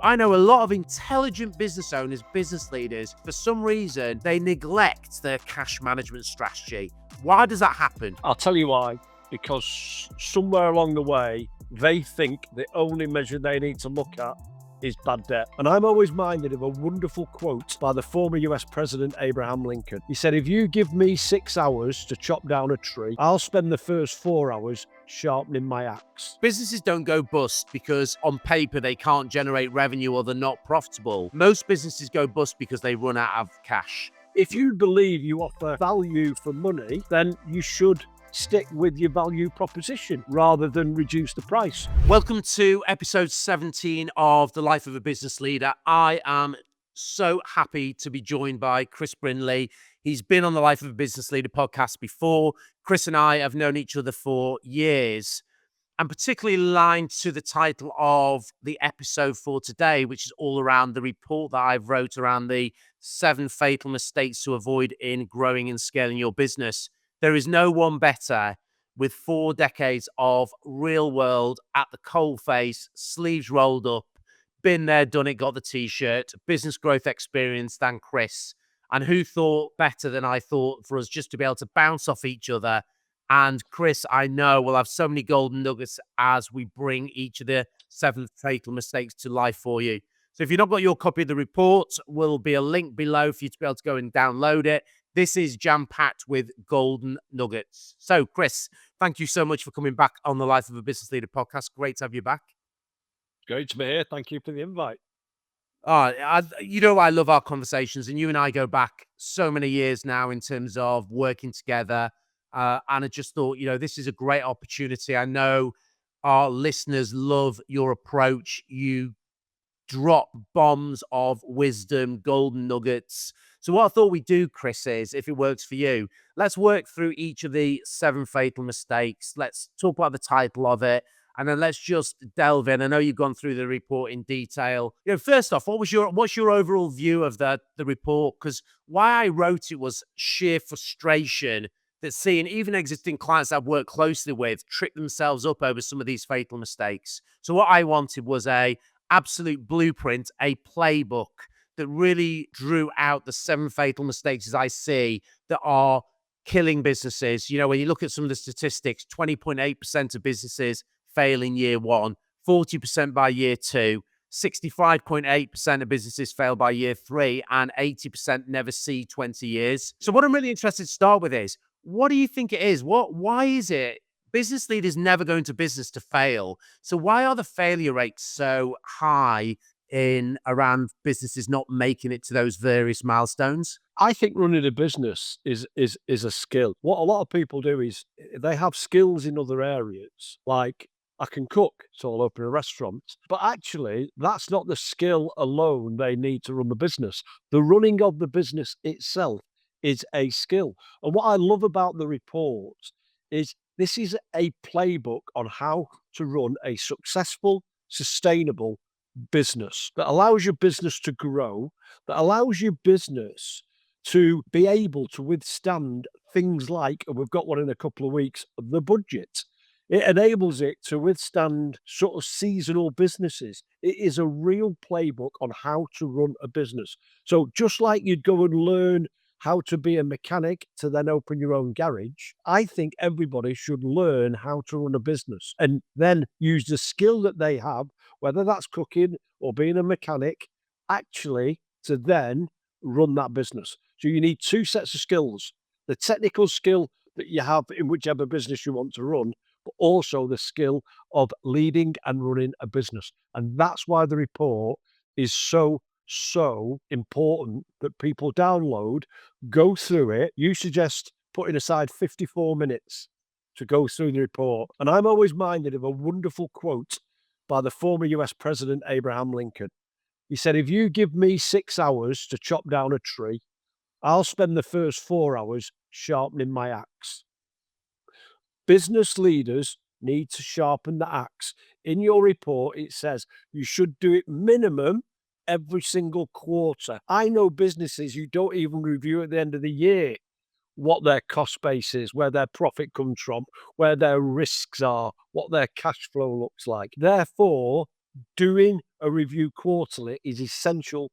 I know a lot of intelligent business owners, business leaders, for some reason, they neglect their cash management strategy. Why does that happen? I'll tell you why. Because somewhere along the way, they think the only measure they need to look at is bad debt. And I'm always minded of a wonderful quote by the former US President Abraham Lincoln. He said, if you give me 6 hours to chop down a tree, I'll spend the first 4 hours sharpening my axe. Businesses don't go bust because on paper they can't generate revenue or they're not profitable. Most businesses go bust because they run out of cash. If you believe you offer value for money, then you should stick with your value proposition rather than reduce the price. Welcome to episode 17 of The Life of a Business Leader. I am so happy to be joined by Chris Brindley. He's been on the Life of a Business Leader podcast before. Chris and I have known each other for years, and particularly aligned to the title of the episode for today, which is all around the report that I've wrote around the 7 fatal mistakes to avoid in growing and scaling your business. There is no one better with 4 decades of real world at the coalface, sleeves rolled up, been there, done it, got the t-shirt, business growth experience than Chris. And who thought better than I thought for us just to be able to bounce off each other. And Chris, I know, will have so many golden nuggets as we bring each of the 7 fatal mistakes to life for you. So if you've not got your copy of the report, will be a link below for you to be able to go and download it. This is jam-packed with golden nuggets. So, Chris, thank you so much for coming back on the Life of a Business Leader podcast. Great to have you back. Great to be here. Thank you for the invite. I love our conversations, and you and I go back so many years now in terms of working together. And I just thought, this is a great opportunity. I know our listeners love your approach. You drop bombs of wisdom, golden nuggets. So what I thought we'd do, Chris, is, if it works for you, let's work through each of the 7 fatal mistakes. Let's talk about the title of it, and then let's just delve in. I know you've gone through the report in detail. First off, what's your overall view of the report? Because why I wrote it was sheer frustration that seeing even existing clients I've worked closely with trip themselves up over some of these fatal mistakes. So what I wanted was a absolute blueprint, a playbook that really drew out the 7 fatal mistakes as I see that are killing businesses. When you look at some of the statistics, 20.8% of businesses fail in year 1, 40% by year 2, 65.8% of businesses fail by year 3, and 80% never see 20 years. So what I'm really interested to start with is, what do you think it is? Why is it business leaders never go into business to fail? So why are the failure rates so high in around businesses not making it to those various milestones? I think running a business is a skill. What a lot of people do is they have skills in other areas, like I can cook, so I'll open a restaurant. But actually, that's not the skill alone they need to run the business. The running of the business itself is a skill. And what I love about the report is this is a playbook on how to run a successful, sustainable business that allows your business to grow, that allows your business to be able to withstand things like, and we've got one in a couple of weeks, the budget. It enables it to withstand sort of seasonal businesses. It is a real playbook on how to run a business. So just like you'd go and learn how to be a mechanic to then open your own garage, I think everybody should learn how to run a business and then use the skill that they have, whether that's cooking or being a mechanic, actually to then run that business. So you need 2 sets of skills: the technical skill that you have in whichever business you want to run, but also the skill of leading and running a business. And that's why the report is so important that people download, go through it. You suggest putting aside 54 minutes to go through the report. And I'm always minded of a wonderful quote by the former US President Abraham Lincoln. He said, if you give me 6 hours to chop down a tree, I'll spend the first 4 hours sharpening my axe. Business leaders need to sharpen the axe. In your report, it says you should do it minimum every single quarter. I know businesses you don't even review at the end of the year what their cost base is, where their profit comes from, where their risks are, what their cash flow looks like. Therefore, doing a review quarterly is essential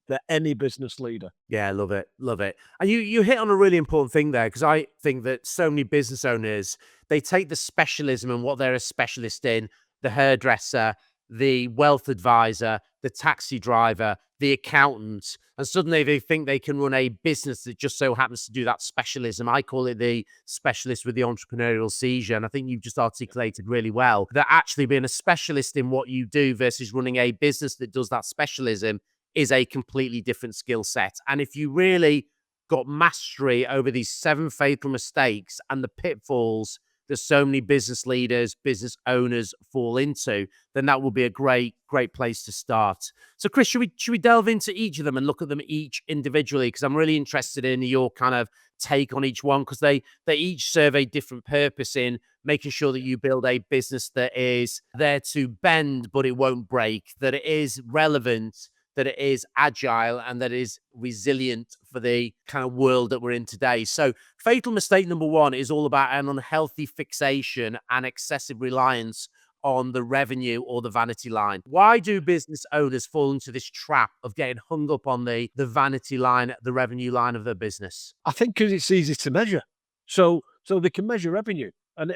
for any business leader. Yeah, I love it. Love it. And you hit on a really important thing there, because I think that so many business owners, they take the specialism and what they're a specialist in, the hairdresser, the wealth advisor, the taxi driver, the accountant, and suddenly they think they can run a business that just so happens to do that specialism. I call it the specialist with the entrepreneurial seizure. And I think you've just articulated really well that actually being a specialist in what you do versus running a business that does that specialism is a completely different skill set. And if you really got mastery over these 7 fatal mistakes and the pitfalls that so many business leaders, business owners fall into, then that will be a great place to start. So, Chris, should we delve into each of them and look at them each individually? Because I'm really interested in your kind of take on each one, because they each serve a different purpose in making sure that you build a business that is there to bend, but it won't break, that it is relevant, that it is agile, and that it is resilient for the kind of world that we're in today. So fatal mistake number 1 is all about an unhealthy fixation and excessive reliance on the revenue or the vanity line. Why do business owners fall into this trap of getting hung up on the vanity line, the revenue line of their business? I think because it's easy to measure. So they can measure revenue, and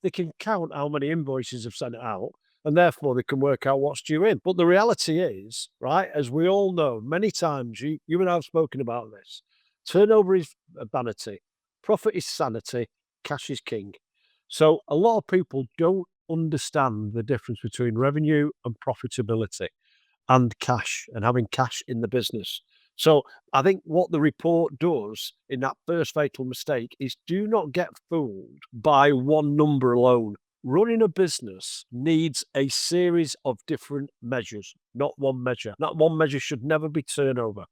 they can count how many invoices have sent out, and therefore they can work out what's due in. But the reality is, right, as we all know, many times you and I have spoken about this, turnover is vanity, profit is sanity, cash is king. So a lot of people don't understand the difference between revenue and profitability and cash, and having cash in the business. So I think what the report does in that first fatal mistake is do not get fooled by one number alone. Running a business needs a series of different measures, not one measure. That one measure should never be turnover.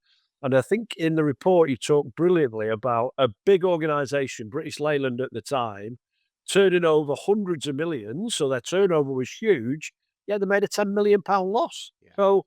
And I think in the report, you talk brilliantly about a big organization, British Leyland at the time, turning over hundreds of millions. So their turnover was huge. Yeah, they made a £10 million loss. Yeah. So,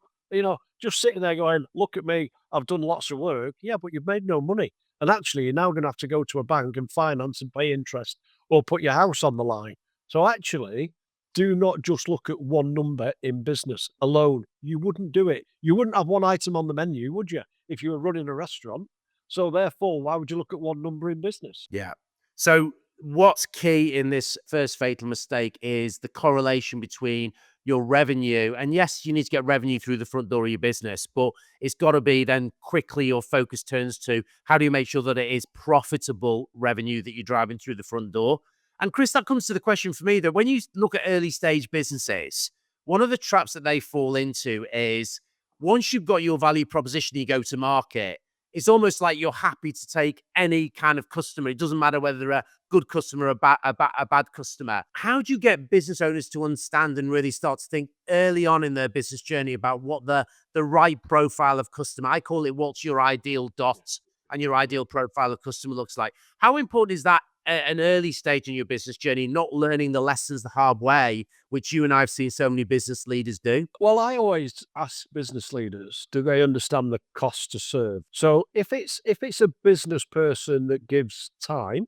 just sitting there going, look at me, I've done lots of work. Yeah, but you've made no money. And actually, you're now going to have to go to a bank and finance and pay interest or put your house on the line. So actually, do not just look at one number in business alone. You wouldn't do it. You wouldn't have one item on the menu, would you, if you were running a restaurant? So therefore, why would you look at one number in business? Yeah. So what's key in this first fatal mistake is the correlation between your revenue. And yes, you need to get revenue through the front door of your business, but it's got to be then quickly your focus turns to how do you make sure that it is profitable revenue that you're driving through the front door? And Chris, that comes to the question for me that when you look at early stage businesses, one of the traps that they fall into is once you've got your value proposition, you go to market, it's almost like you're happy to take any kind of customer. It doesn't matter whether they're a good customer or a bad customer. How do you get business owners to understand and really start to think early on in their business journey about what the right profile of customer, I call it what's your ideal dot and your ideal profile of customer looks like? How important is that at an early stage in your business journey, not learning the lessons the hard way, which you and I have seen so many business leaders do? Well, I always ask business leaders, do they understand the cost to serve? So if it's a business person that gives time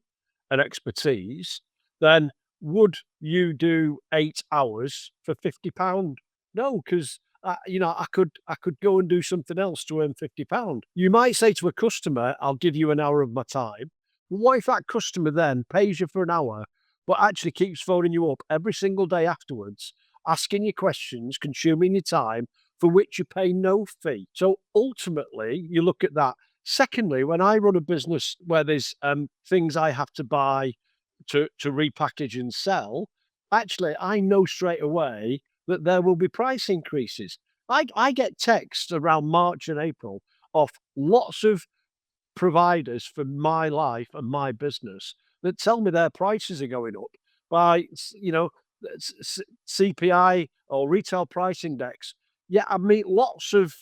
and expertise, then would you do 8 hours for £50? No, because I could go and do something else to earn £50. You might say to a customer, I'll give you an hour of my time. What if that customer then pays you for an hour, but actually keeps phoning you up every single day afterwards, asking you questions, consuming your time, for which you pay no fee? So ultimately, you look at that. Secondly, when I run a business where there's things I have to buy to repackage and sell, actually, I know straight away that there will be price increases. I get texts around March and April off lots of providers for my life and my business that tell me their prices are going up by, CPI or retail price index. Yeah, I meet lots of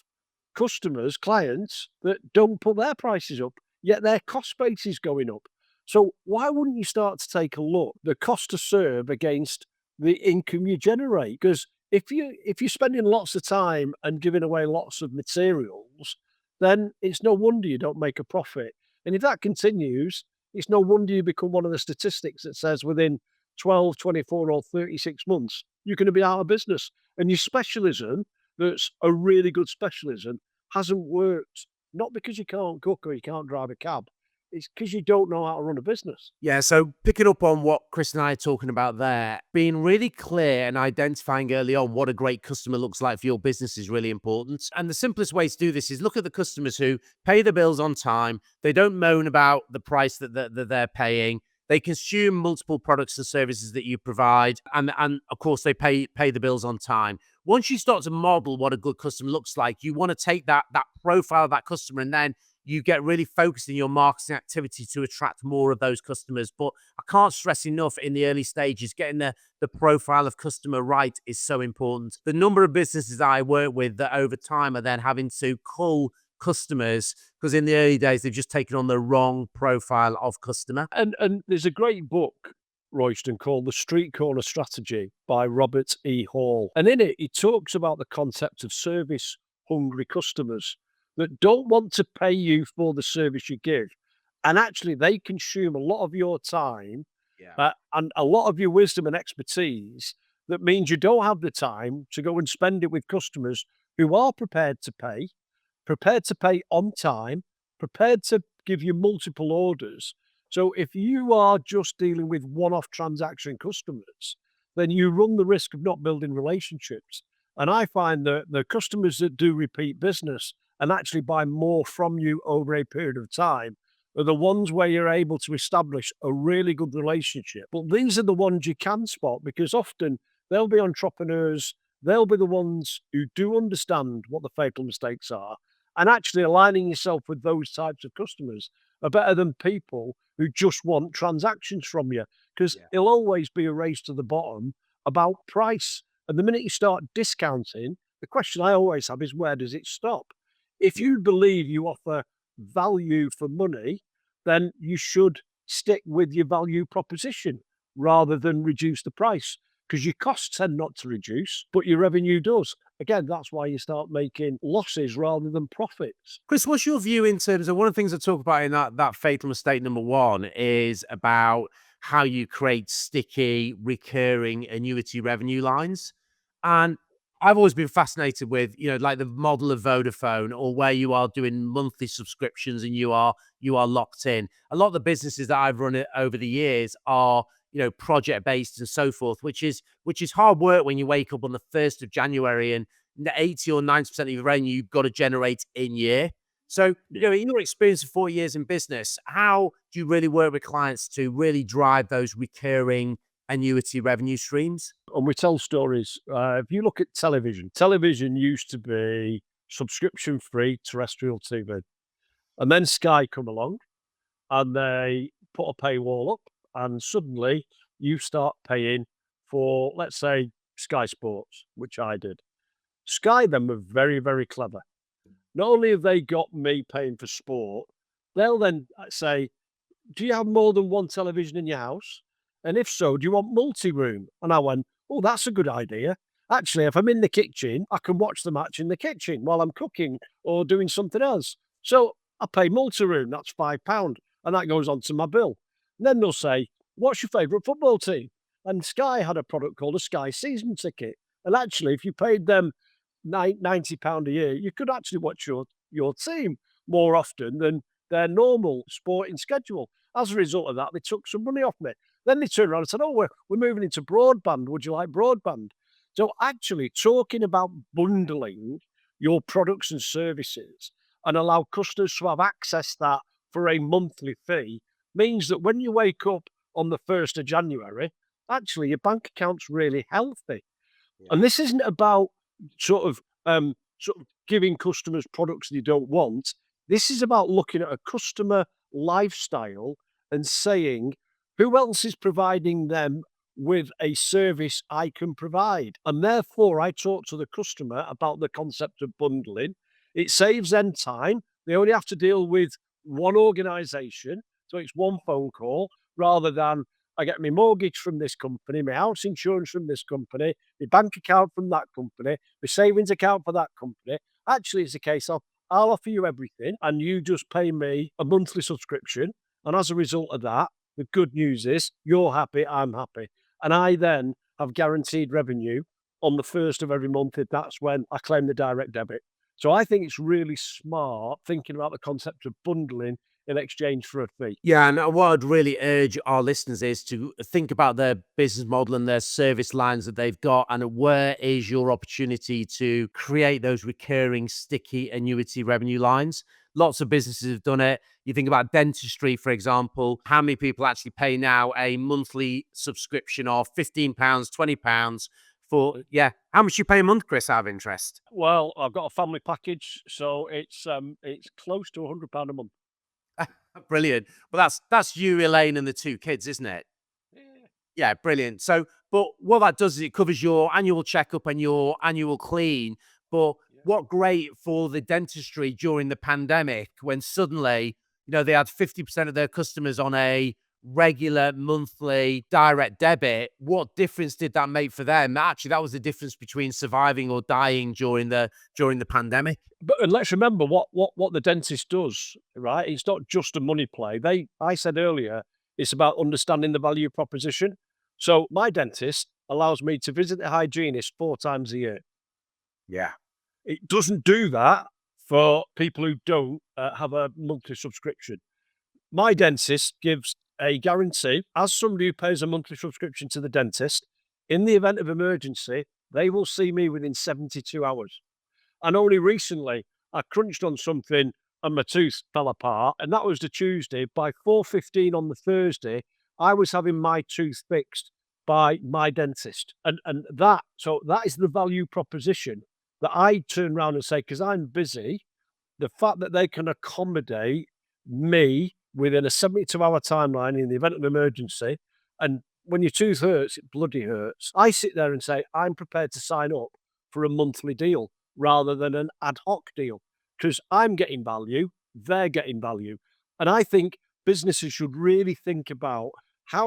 customers, clients that don't put their prices up, yet their cost base is going up. So why wouldn't you start to take a look the cost to serve against the income you generate? Because if you're spending lots of time and giving away lots of materials, then it's no wonder you don't make a profit. And if that continues, it's no wonder you become one of the statistics that says within 12, 24, or 36 months, you're going to be out of business. And your specialism, that's a really good specialism, hasn't worked, not because you can't cook or you can't drive a cab, it's because you don't know how to run a business. Yeah, so picking up on what Chris and I are talking about there, being really clear and identifying early on what a great customer looks like for your business is really important. And the simplest way to do this is look at the customers who pay the bills on time. They don't moan about the price that they're paying. They consume multiple products and services that you provide, and of course they pay the bills on time. Once you start to model what a good customer looks like, you want to take that profile of that customer, and then you get really focused in your marketing activity to attract more of those customers. But I can't stress enough in the early stages, getting the profile of customer right is so important. The number of businesses I work with that over time are then having to cull customers because in the early days they've just taken on the wrong profile of customer. And there's a great book, Royston, called The Street Corner Strategy by Robert E. Hall. And in it, he talks about the concept of service-hungry customers that don't want to pay you for the service you give. And actually, they consume a lot of your time Yeah. and a lot of your wisdom and expertise. That means you don't have the time to go and spend it with customers who are prepared to pay on time, prepared to give you multiple orders. So if you are just dealing with one-off transaction customers, then you run the risk of not building relationships. And I find that the customers that do repeat business and actually buy more from you over a period of time are the ones where you're able to establish a really good relationship. But these are the ones you can spot because often they'll be entrepreneurs, they'll be the ones who do understand what the fatal mistakes are, and actually aligning yourself with those types of customers are better than people who just want transactions from you because Yeah. it'll always be a race to the bottom about price. And the minute you start discounting, the question I always have is where does it stop? If you believe you offer value for money, then you should stick with your value proposition rather than reduce the price because your costs tend not to reduce, but your revenue does. Again, that's why you start making losses rather than profits. Chris, what's your view in terms of one of the things I talk about in that fatal mistake number one is about how you create sticky, recurring annuity revenue lines. And I've always been fascinated with, like the model of Vodafone or where you are doing monthly subscriptions and you are locked in. A lot of the businesses that I've run it over the years are, project based and so forth, which is hard work when you wake up on the 1st of January and 80 or 90% of your revenue you've got to generate in year. So, in your experience of 4 years in business, how do you really work with clients to really drive those recurring annuity revenue streams? And we tell stories. If you look at television used to be subscription free terrestrial TV. And then Sky come along and they put a paywall up, and suddenly you start paying for, let's say, Sky Sports, which I did. Sky then were very, very clever. Not only have they got me paying for sport, they'll then say, do you have more than one television in your house? And if so, do you want multi-room? And I went, oh, that's a good idea. Actually, if I'm in the kitchen, I can watch the match in the kitchen while I'm cooking or doing something else. So I pay multi-room, that's £5, and that goes onto my bill. And then they'll say, what's your favourite football team? And Sky had a product called a Sky season ticket. And actually, if you paid them £90 a year, you could actually watch your team more often than their normal sporting schedule. As a result of that, they took some money off me. Then they turned around and said, oh, we're moving into broadband. Would you like broadband? So actually talking about bundling your products and services and allow customers to have access to that for a monthly fee means that when you wake up on the 1st of January, actually your bank account's really healthy. Yeah. And this isn't about sort of giving customers products they don't want. This is about looking at a customer lifestyle and saying, who else is providing them with a service I can provide? And therefore, I talk to the customer about the concept of bundling. It saves them time. They only have to deal with one organization. So it's one phone call rather than I get my mortgage from this company, my house insurance from this company, my bank account from that company, my savings account for that company. Actually, it's a case of I'll offer you everything and you just pay me a monthly subscription. And as a result of that, the good news is you're happy, I'm happy. And I then have guaranteed revenue on the 1st of every month, if that's when I claim the direct debit. So I think it's really smart thinking about the concept of bundling in exchange for a fee. Yeah, and what I'd really urge our listeners is to think about their business model and their service lines that they've got, and where is your opportunity to create those recurring, sticky annuity revenue lines. Lots of businesses have done it. You think about dentistry, for example. How many people actually pay now a monthly subscription of £15, £20 for, yeah. How much you pay a month, Chris, out of interest? Well, I've got a family package, so it's close to £100 a month. Brilliant. Well, that's you, Elaine, and the two kids, isn't it? Yeah. Yeah, brilliant. So, but what that does is it covers your annual checkup and your annual clean. But Yeah. what great for the dentistry during the pandemic when suddenly, they had 50% of their customers on a regular monthly direct debit. What difference did that make for them? Actually, that was the difference between surviving or dying during the pandemic. But and let's remember what the dentist does, right? It's not just a money play. I said earlier, it's about understanding the value proposition. So my dentist allows me to visit the hygienist 4 times a year. Yeah. It doesn't do that for people who don't have a monthly subscription. My dentist gives a guarantee, as somebody who pays a monthly subscription to the dentist, in the event of emergency, they will see me within 72 hours. And only recently, I crunched on something and my tooth fell apart, and that was the Tuesday. By 4:15 on the Thursday, I was having my tooth fixed by my dentist. And that is the value proposition that I turn around and say, because I'm busy, the fact that they can accommodate me within a 72-hour timeline in the event of emergency, and when your tooth hurts, it bloody hurts. I sit there and say, I'm prepared to sign up for a monthly deal rather than an ad hoc deal because I'm getting value, they're getting value. And I think businesses should really think about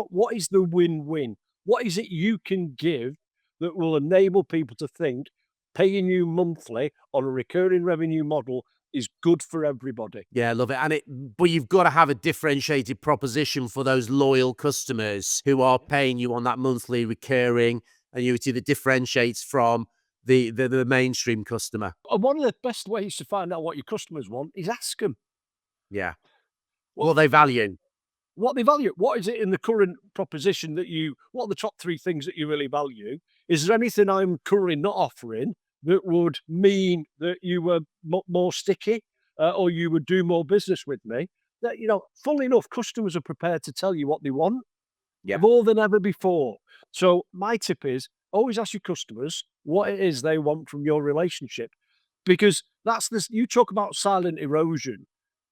what is the win-win? What is it you can give that will enable people to think paying you monthly on a recurring revenue model is good for everybody? Yeah, I love it. But you've got to have a differentiated proposition for those loyal customers who are paying you on that monthly recurring annuity that differentiates from the mainstream customer. And one of the best ways to find out what your customers want is ask them Yeah. what What they value. what they value. What is it in the current proposition what are the top 3 things that you really value? Is there anything I'm currently not offering that would mean that you were more sticky, or you would do more business with me? That, funnily enough, customers are prepared to tell you what they want Yeah. more than ever before. So my tip is always ask your customers what it is they want from your relationship, because that's this. You talk about silent erosion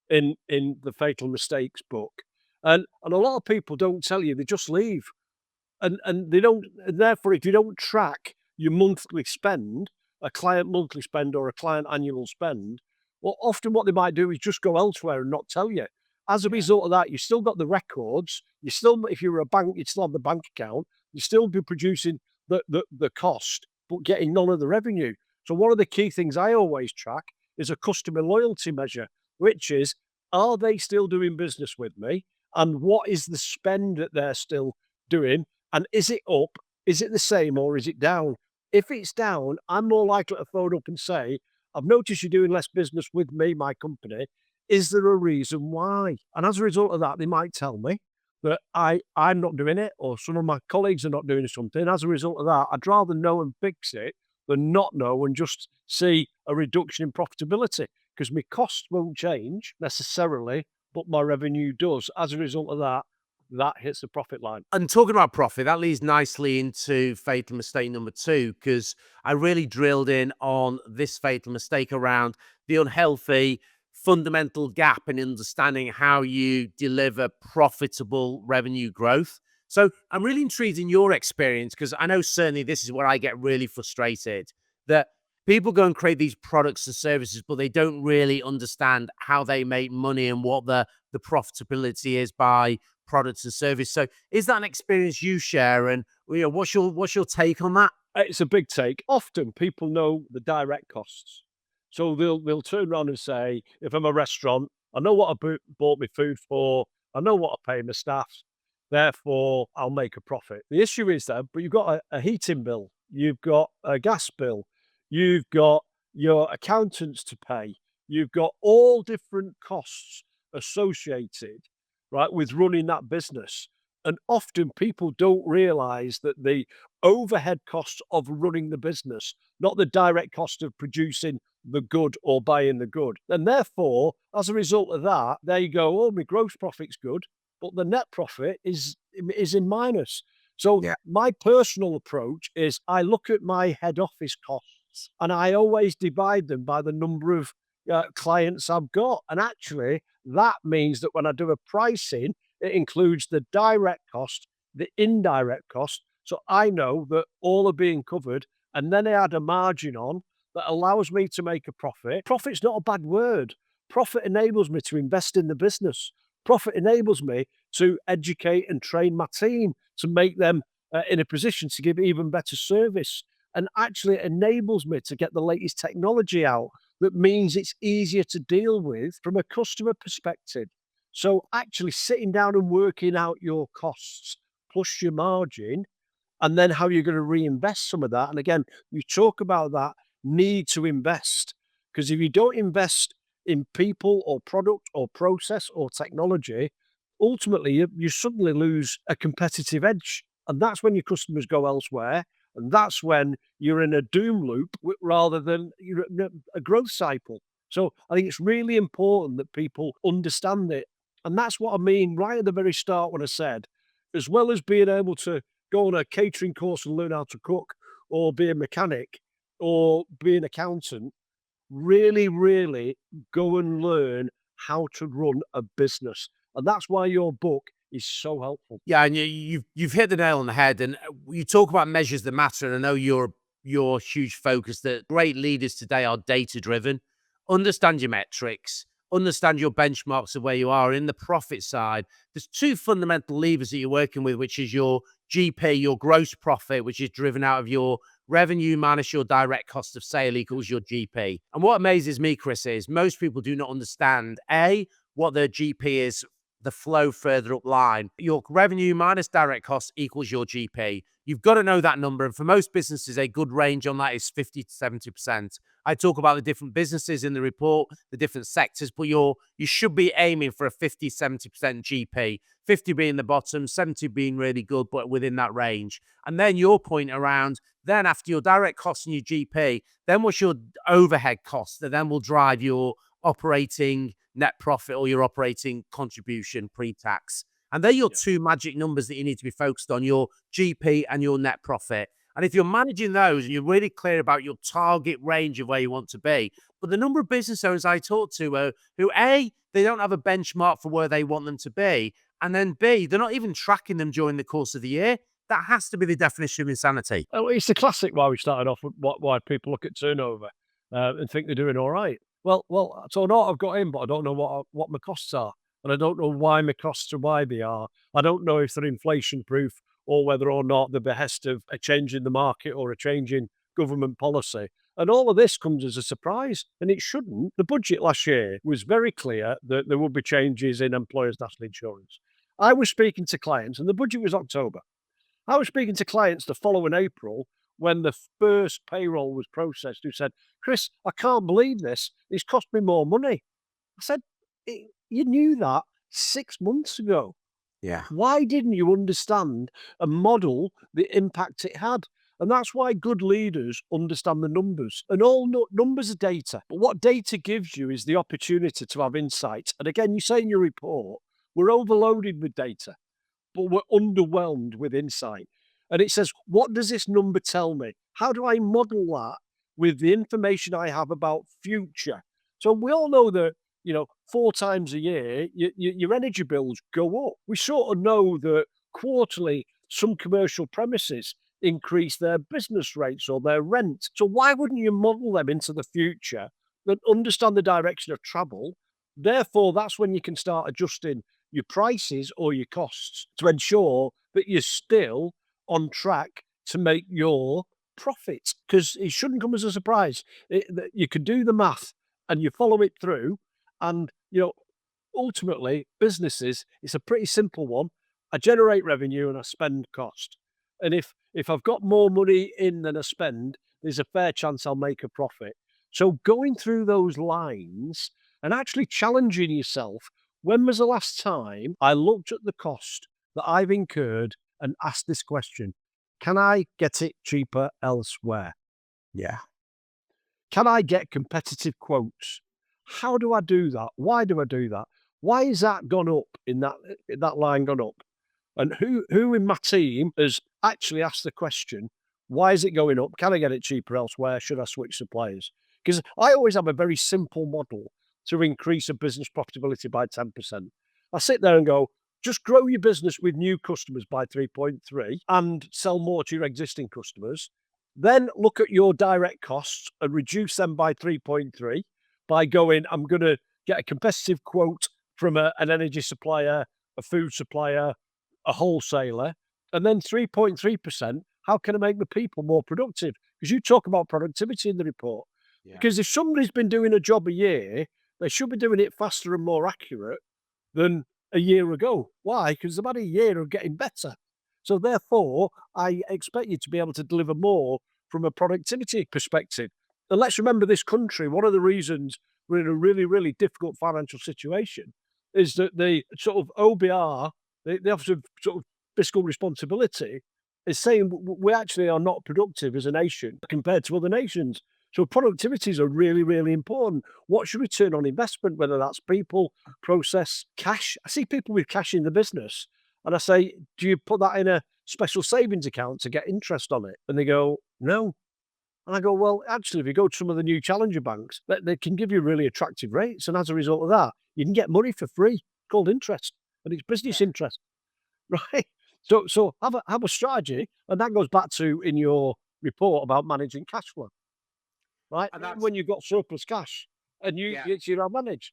in the Fatal Mistakes book, and a lot of people don't tell you; they just leave, and they don't. And therefore, if you don't track your monthly spend, a client monthly spend or a client annual spend, well, often what they might do is just go elsewhere and not tell you. As a result of that, you still got the records. You still, if you're a bank, you still have the bank account. You still be producing the cost, but getting none of the revenue. So one of the key things I always track is a customer loyalty measure, which is, are they still doing business with me? And what is the spend that they're still doing? And is it up? Is it the same or is it down? If it's down, I'm more likely to phone up and say, I've noticed you're doing less business with me, my company. Is there a reason why? And as a result of that, they might tell me that I'm not doing it, or some of my colleagues are not doing something. As a result of that, I'd rather know and fix it than not know and just see a reduction in profitability, because my costs won't change necessarily, but my revenue does. As a result of that, that hits the profit line. And talking about profit, that leads nicely into fatal mistake number 2, because I really drilled in on this fatal mistake around the unhealthy fundamental gap in understanding how you deliver profitable revenue growth. So I'm really intrigued in your experience, because I know certainly this is where I get really frustrated, that people go and create these products and services, but they don't really understand how they make money and what the profitability is by products and service. So is that an experience you share? And what's your take on that? It's a big take. Often people know the direct costs. So they'll turn around and say, if I'm a restaurant, I know what I bought my food for, I know what I pay my staff, therefore I'll make a profit. The issue is that, but you've got a heating bill you've got a gas bill, you've got your accountants to pay, you've got all different costs associated, right, with running that business. And often people don't realize that the overhead costs of running the business, not the direct cost of producing the good or buying the good. And therefore, as a result of that, they go, oh, my gross profit's good, but the net profit is in minus. So Yeah. my personal approach is I look at my head office costs and I always divide them by the number of clients I've got. And actually, that means that when I do a pricing, it includes the direct cost, the indirect cost. So I know that all are being covered. And then I add a margin on that allows me to make a profit. Profit's not a bad word. Profit enables me to invest in the business. Profit enables me to educate and train my team to make them in a position to give even better service. And actually it enables me to get the latest technology out that means it's easier to deal with from a customer perspective. So actually sitting down and working out your costs plus your margin and then how you're going to reinvest some of that. And again, you talk about that need to invest because if you don't invest in people or product or process or technology, ultimately you suddenly lose a competitive edge. And that's when your customers go elsewhere. And that's when you're in a doom loop rather than you're in a growth cycle. So I think it's really important that people understand it. And that's what I mean right at the very start when I said, as well as being able to go on a catering course and learn how to cook or be a mechanic or be an accountant, really, really go and learn how to run a business. And that's why your book is so helpful. Yeah, and you've hit the nail on the head. And you talk about measures that matter. And I know your huge focus that great leaders today are data driven. Understand your metrics, understand your benchmarks of where you are in the profit side. There's two fundamental levers that you're working with, which is your GP, your gross profit, which is driven out of your revenue minus your direct cost of sale equals your GP. And what amazes me, Chris, is most people do not understand what their GP is, the flow further up line. Your revenue minus direct costs equals your GP. You've got to know that number. And for most businesses, a good range on that is 50 to 70%. I talk about the different businesses in the report, the different sectors, but you should be aiming for a 50, 70% GP, 50 being the bottom, 70 being really good, but within that range. And then your point around, then after your direct costs and your GP, then what's your overhead cost that then will drive your operating net profit or your operating contribution pre-tax. And they're your two magic numbers that you need to be focused on, your GP and your net profit. And if you're managing those and you're really clear about your target range of where you want to be, but the number of business owners I talk to who A, they don't have a benchmark for where they want them to be, and then B, they're not even tracking them during the course of the year. That has to be the definition of insanity. Oh, it's the classic why we started off with why people look at turnover and think they're doing all right. Well, so I know I've got in, but I don't know what my costs are, and I don't know why my costs are why they are. I don't know if they're inflation proof or whether or not the behest of a change in the market or a change in government policy. And all of this comes as a surprise, and it shouldn't. The budget last year was very clear that there would be changes in employers' national insurance. I was speaking to clients, and the budget was October. I was speaking to clients the following April when the first payroll was processed who said, Chris, I can't believe this. It's cost me more money. I said, You knew that 6 months ago. Yeah. Why didn't you understand and model the impact it had? And that's why good leaders understand the numbers. And all numbers are data. But what data gives you is the opportunity to have insight. And again, you say in your report, we're overloaded with data, but we're underwhelmed with insight. And it says, what does this number tell me? How do I model that with the information I have about future? So we all know that, 4 times a year, your energy bills go up. We sort of know that quarterly, some commercial premises increase their business rates or their rent. So why wouldn't you model them into the future and understand the direction of travel? Therefore, that's when you can start adjusting your prices or your costs to ensure that you're still on track to make your profit. Because it shouldn't come as a surprise. That you can do the math and you follow it through. And, ultimately, businesses, it's a pretty simple one. I generate revenue and I spend cost. And if If I've got more money in than I spend, there's a fair chance I'll make a profit. So going through those lines and actually challenging yourself, when was the last time I looked at the cost that I've incurred and asked this question? Can I get it cheaper elsewhere? Yeah. Can I get competitive quotes? How do I do that? Why do I do that? Why is that gone up in that line gone up? And who in my team has actually asked the question, why is it going up? Can I get it cheaper elsewhere? Should I switch suppliers? Because I always have a very simple model to increase a business profitability by 10%. I sit there and go, just grow your business with new customers by 3.3 and sell more to your existing customers. Then look at your direct costs and reduce them by 3.3 by going, I'm going to get a competitive quote from an energy supplier, a food supplier, a wholesaler, and then 3.3%, how can I make the people more productive? Because you talk about productivity in the report. Yeah. Because if somebody's been doing a job a year, they should be doing it faster and more accurate than a year ago. Why? Because they've had a year of getting better. So therefore, I expect you to be able to deliver more from a productivity perspective. And let's remember this country, one of the reasons we're in a really, really difficult financial situation is that the sort of OBR, the Office of sort of Fiscal Responsibility, is saying we actually are not productive as a nation compared to other nations. So productivity is really, really important. What's your return on investment, whether that's people, process, cash? I see people with cash in the business and I say, do you put that in a special savings account to get interest on it? And they go, no. And I go, well, actually, if you go to some of the new challenger banks, they can give you really attractive rates. And as a result of that, you can get money for free called interest. And it's business interest, right? So have a strategy. And that goes back to in your report about managing cash flow, right? And Even that's when you've got surplus cash and yeah. it's your managed.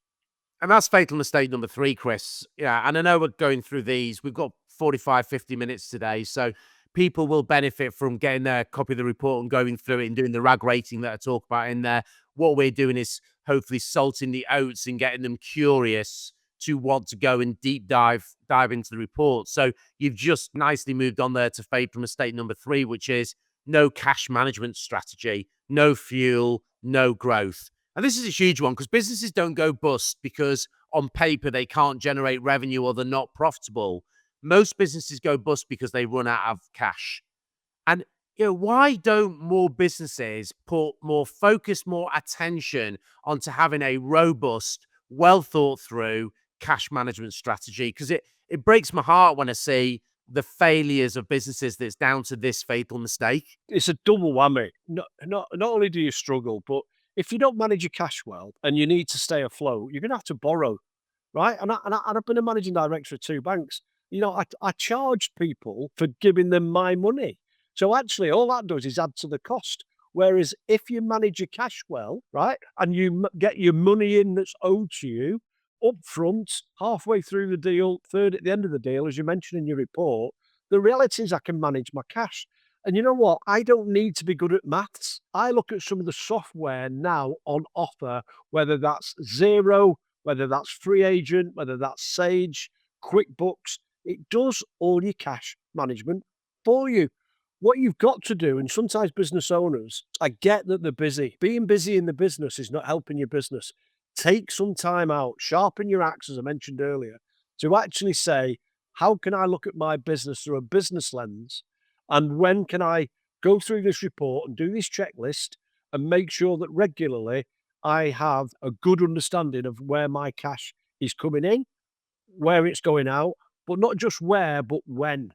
And that's fatal mistake number 3, Chris. Yeah, and I know we're going through these. We've got 45, 50 minutes today. So people will benefit from getting their copy of the report and going through it and doing the RAG rating that I talk about in there. What we're doing is hopefully salting the oats and getting them curious to want to go and deep dive into the report. So you've just nicely moved on there to fatal mistake number 3, which is no cash management strategy, no fuel, no growth. And this is a huge one because businesses don't go bust because on paper they can't generate revenue or they're not profitable. Most businesses go bust because they run out of cash. And why don't more businesses put more focus, more attention onto having a robust, well thought through cash management strategy? Because it breaks my heart when I see the failures of businesses that's down to this fatal mistake. It's a double whammy. Not only do you struggle, but if you don't manage your cash well and you need to stay afloat, you're going to have to borrow, right? And I've been a managing director of 2 banks. I charged people for giving them my money. So actually, all that does is add to the cost. Whereas if you manage your cash well, right, and you get your money in that's owed to you up front, halfway through the deal, third at the end of the deal, as you mentioned in your report, the reality is I can manage my cash. And you know what? I don't need to be good at maths. I look at some of the software now on offer, whether that's Xero, whether that's Free Agent, whether that's Sage, QuickBooks. It does all your cash management for you. What you've got to do, and sometimes business owners, I get that they're busy. Being busy in the business is not helping your business. Take some time out, sharpen your axe, as I mentioned earlier, to actually say, how can I look at my business through a business lens? And when can I go through this report and do this checklist and make sure that regularly I have a good understanding of where my cash is coming in, where it's going out, but not just where, but when.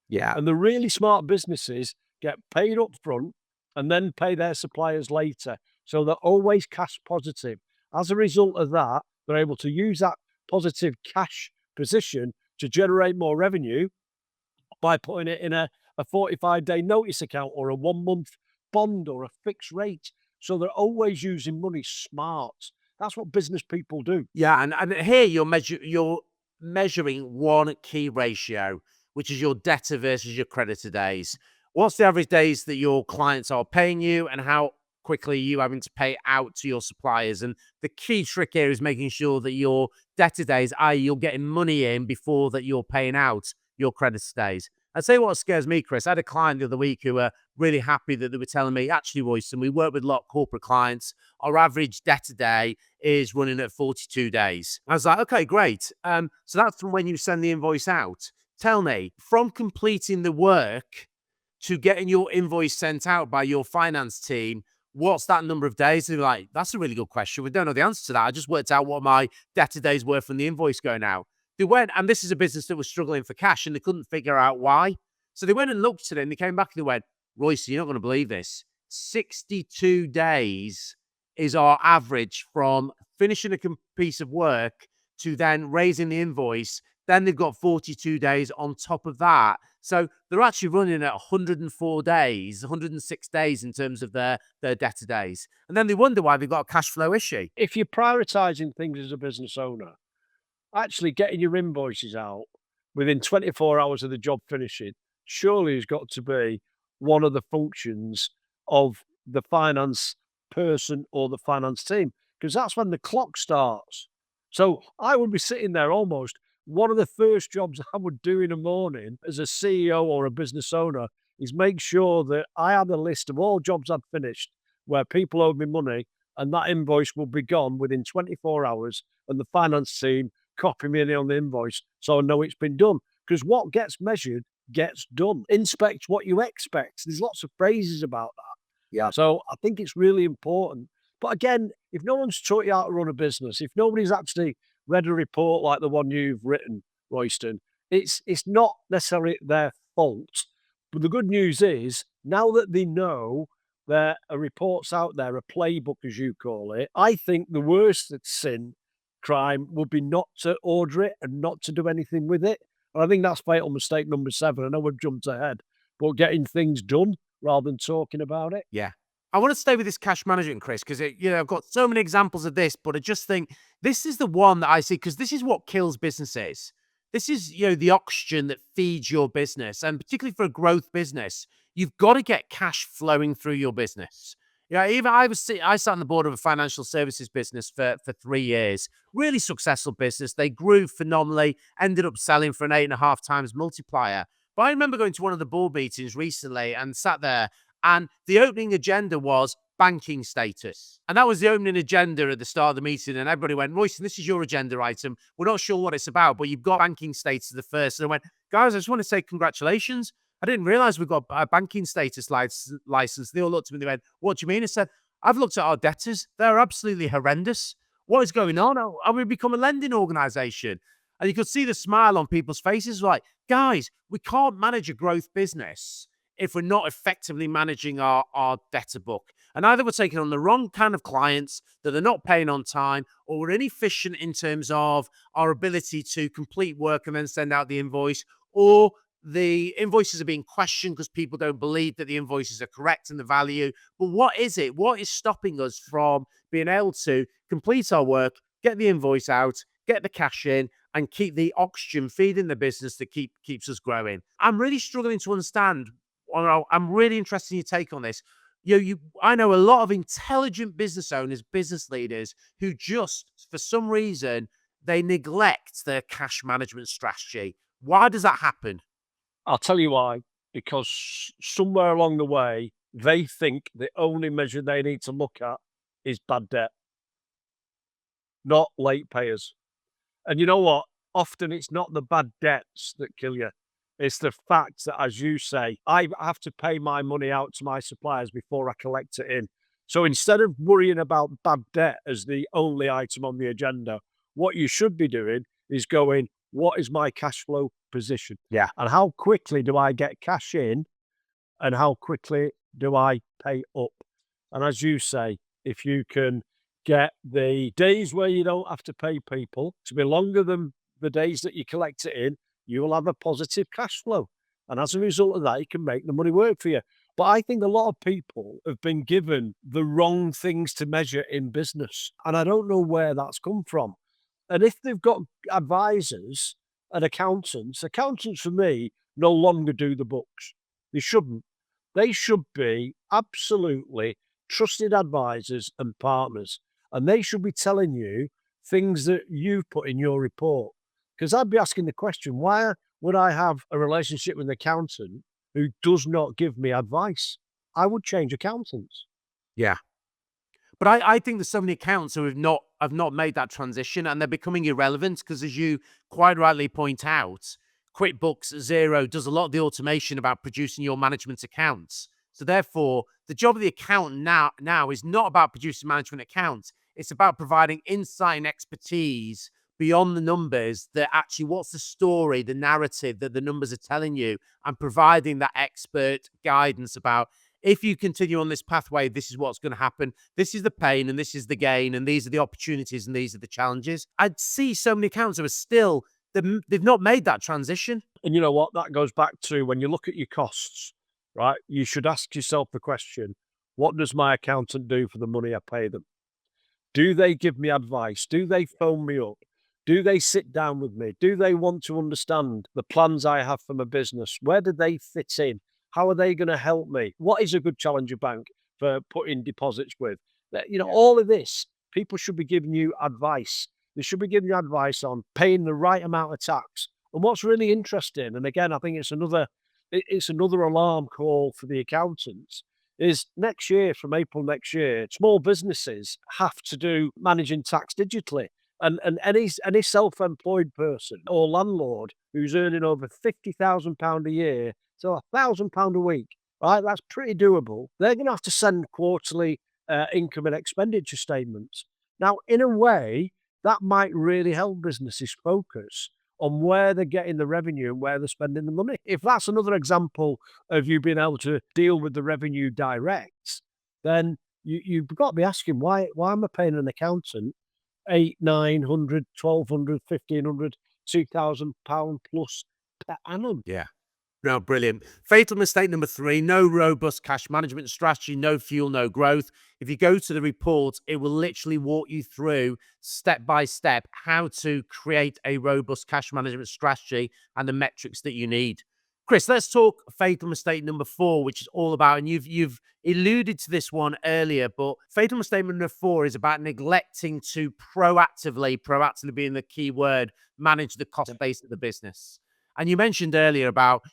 Yeah. And the really smart businesses get paid up front and then pay their suppliers later. So they're always cash positive. As a result of that, they're able to use that positive cash position to generate more revenue by putting it in a 45-day notice account or a 1-month bond or a fixed rate. So they're always using money smart. That's what business people do. Yeah, and here you're measuring one key ratio, which is your debtor versus your creditor days. What's the average days that your clients are paying you, and how quickly are you having to pay out to your suppliers? And the key trick here is making sure that your debtor days, i.e., you're getting money in before that you're paying out your creditor days. I'd say what scares me, Chris, I had a client the other week who were really happy that they were telling me, actually, Royston, we work with a lot of corporate clients. Our average debt a day is running at 42 days. I was like, okay, great. So that's from when you send the invoice out. Tell me, from completing the work to getting your invoice sent out by your finance team, what's that number of days? They're like, that's a really good question. We don't know the answer to that. I just worked out what my debtor days were from the invoice going out. They went, and this is a business that was struggling for cash and they couldn't figure out why. So they went and looked at it and they came back and they went, Royce, you're not going to believe this. 62 days is our average from finishing a piece of work to then raising the invoice. Then they've got 42 days on top of that. So they're actually running at 104 days, 106 days in terms of their debtor days. And then they wonder why they've got a cash flow issue. If you're prioritizing things as a business owner, actually getting your invoices out within 24 hours of the job finishing surely has got to be one of the functions of the finance person or the finance team, because that's when the clock starts. So I would be sitting there almost, one of the first jobs I would do in the morning as a CEO or a business owner is make sure that I had a list of all jobs I'd finished where people owed me money, and that invoice will be gone within 24 hours, and the finance team copy me in on the invoice so I know it's been done. Because what gets measured gets done. Inspect what you expect. There's lots of phrases about that. Yeah. So I think it's really important. But again, if no one's taught you how to run a business, if nobody's actually read a report like the one you've written, Royston, it's not necessarily their fault. But the good news is, now that they know there are reports out there, a playbook as you call it, I think the worst sin crime would be not to order it and not to do anything with it. And I think that's fatal mistake number 7. I know we've jumped ahead, but getting things done rather than talking about it. Yeah. I want to stay with this cash management, Chris, because I've got so many examples of this, but I just think this is the one that I see, because this is what kills businesses. This is, the oxygen that feeds your business, and particularly for a growth business, you've got to get cash flowing through your business. Even I sat on the board of a financial services business for 3 years, really successful business. They grew phenomenally, ended up selling for an 8.5 times multiplier. But I remember going to one of the board meetings recently and sat there, and the opening agenda was banking status. And that was the opening agenda at the start of the meeting. And everybody went, Royston, this is your agenda item. We're not sure what it's about, but you've got banking status at the first. And I went, guys, I just want to say congratulations. I didn't realize we've got a banking status license. They all looked at me and they went, what do you mean? I said, I've looked at our debtors. They're absolutely horrendous. What is going on? Are we become a lending organization? And you could see the smile on people's faces, like, guys, we can't manage a growth business if we're not effectively managing our debtor book. And either we're taking on the wrong kind of clients that they're not paying on time, or we're inefficient in terms of our ability to complete work and then send out the invoice, or the invoices are being questioned because people don't believe that the invoices are correct and the value. But what is it? What is stopping us from being able to complete our work, get the invoice out, get the cash in, and keep the oxygen feeding the business that keeps us growing? I'm really struggling to understand. I'm really interested in your take on this. I know a lot of intelligent business owners, business leaders, who just, for some reason, they neglect their cash management strategy. Why does that happen? I'll tell you why. Because somewhere along the way, they think the only measure they need to look at is bad debt, not late payers. And you know what? Often it's not the bad debts that kill you. It's the fact that, as you say, I have to pay my money out to my suppliers before I collect it in. So instead of worrying about bad debt as the only item on the agenda, what you should be doing is going, what is my cash flow position? Yeah. And how quickly do I get cash in? And how quickly do I pay up? And as you say, if you can get the days where you don't have to pay people to be longer than the days that you collect it in, you will have a positive cash flow. And as a result of that, you can make the money work for you. But I think a lot of people have been given the wrong things to measure in business. And I don't know where that's come from. And if they've got advisors and accountants for me no longer do the books. They shouldn't. They should be absolutely trusted advisors and partners. And they should be telling you things that you've put in your report. Because I'd be asking the question, why would I have a relationship with an accountant who does not give me advice? I would change accountants. Yeah. But I think there's so many accounts who have not made that transition, and they're becoming irrelevant because, as you quite rightly point out, QuickBooks Zero does a lot of the automation about producing your management accounts. So therefore, the job of the accountant now is not about producing management accounts. It's about providing insight and expertise beyond the numbers, that actually what's the story, the narrative that the numbers are telling you, and providing that expert guidance about, if you continue on this pathway, this is what's going to happen. This is the pain and this is the gain, and these are the opportunities and these are the challenges. I'd see so many accounts who are still, they've not made that transition. And you know what? That goes back to when you look at your costs, right? You should ask yourself the question, what does my accountant do for the money I pay them? Do they give me advice? Do they phone me up? Do they sit down with me? Do they want to understand the plans I have for my business? Where do they fit in? How are they going to help me? What is a good challenger bank for putting deposits with? All of this, people should be giving you advice. They should be giving you advice on paying the right amount of tax. And what's really interesting, and again, I think it's another alarm call for the accountants, is next year, from April next year, small businesses have to do managing tax digitally. And any self-employed person or landlord who's earning over £50,000 a year, so £1,000 a week, right? That's pretty doable. They're going to have to send quarterly income and expenditure statements. Now, in a way, that might really help businesses focus on where they're getting the revenue and where they're spending the money. If that's another example of you being able to deal with the revenue direct, then you've got to be asking, why am I paying an accountant 800, 900, 1,200, 1,500, £2,000 plus per annum? Yeah. No, brilliant. Fatal mistake number 3, no robust cash management strategy, no fuel, no growth. If you go to the report, it will literally walk you through step by step how to create a robust cash management strategy and the metrics that you need. Chris, let's talk fatal mistake number 4, which is all about, and you've alluded to this one earlier, but fatal mistake number 4 is about neglecting to proactively being the key word, manage the cost base of the business. And you mentioned earlier about,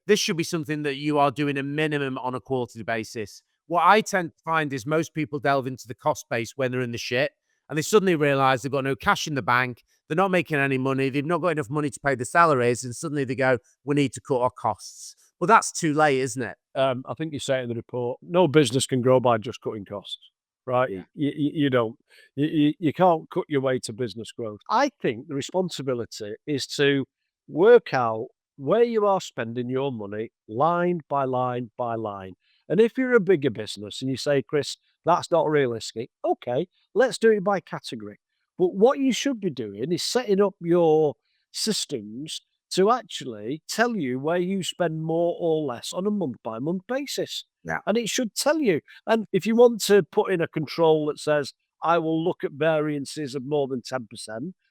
this should be something that you are doing a minimum on a quarterly basis. What I tend to find is most people delve into the cost base when they're in the shit, and they suddenly realize they've got no cash in the bank. They're not making any money. They've not got enough money to pay the salaries. And suddenly they go, we need to cut our costs. Well, that's too late, isn't it? I think you say it in the report, no business can grow by just cutting costs, right? Yeah. You don't. You can't cut your way to business growth. I think the responsibility is to work out where you are spending your money line by line by line. And if you're a bigger business and you say, Chris, that's not realistic, okay, let's do it by category. But what you should be doing is setting up your systems to actually tell you where you spend more or less on a month by month basis. Yeah. And it should tell you. And if you want to put in a control that says, I will look at variances of more than 10%,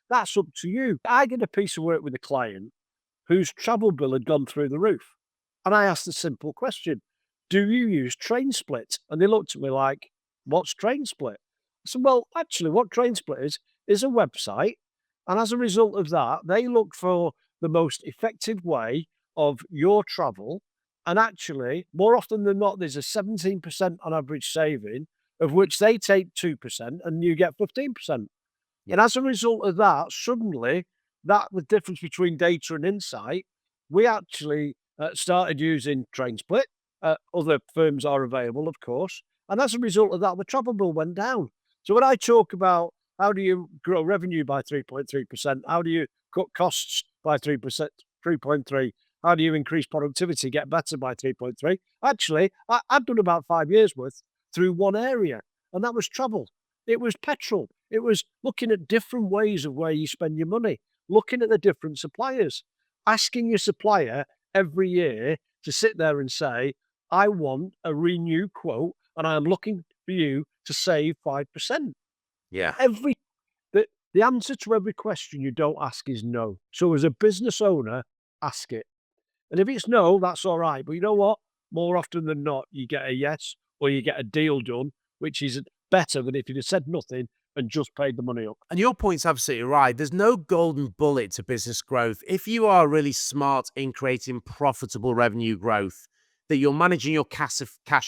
that's up to you. I did a piece of work with a client whose travel bill had gone through the roof. And I asked a simple question, do you use Train Split? And they looked at me like, what's Train Split? I said, well, actually, what Train Split is a website. And as a result of that, they look for the most effective way of your travel. And actually, more often than not, there's a 17% on average saving, of which they take 2% and you get 15%. Yeah. And as a result of that, suddenly, that the difference between data and insight, we actually started using Train Split. Other firms are available, of course. And as a result of that, the travel bill went down. So when I talk about how do you grow revenue by 3.3%, how do you cut costs by 3%, 3.3%, how do you increase productivity, get better by 3.3%? Actually, I've done about 5 years worth through one area, and that was travel. It was petrol. It was looking at different ways of where you spend your money, looking at the different suppliers, asking your supplier every year to sit there and say, I want a renew quote and I am looking for you to save 5%. Yeah. The answer to every question you don't ask is no. So as a business owner, ask it. And if it's no, that's all right. But you know what? More often than not, you get a yes or you get a deal done, which is better than if you'd have said nothing and just paid the money up. And your point's absolutely right. There's no golden bullet to business growth. If you are really smart in creating profitable revenue growth, that you're managing your cash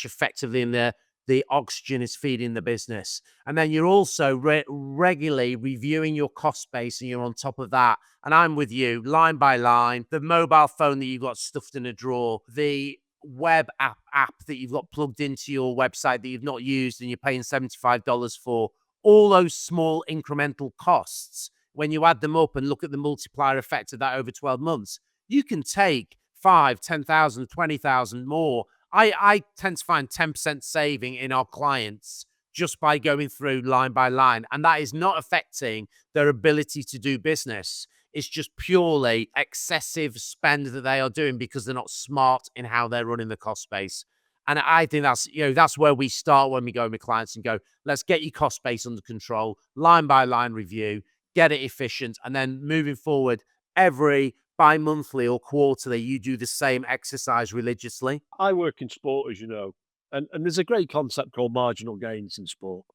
effectively and the oxygen is feeding the business. And then you're also regularly reviewing your cost base and you're on top of that. And I'm with you, line by line, the mobile phone that you've got stuffed in a drawer, the web app that you've got plugged into your website that you've not used and you're paying $75 for, all those small incremental costs, when you add them up and look at the multiplier effect of that over 12 months, you can take 5, 10,000, 20,000 more. I tend to find 10% saving in our clients just by going through line by line. And that is not affecting their ability to do business. It's just purely excessive spend that they are doing because they're not smart in how they're running the cost base. And I think that's where we start when we go with clients and go, let's get your cost base under control, line by line review, get it efficient. And then moving forward, every bi-monthly or quarterly, you do the same exercise religiously. I work in sport, as you know, and there's a great concept called marginal gains in sport.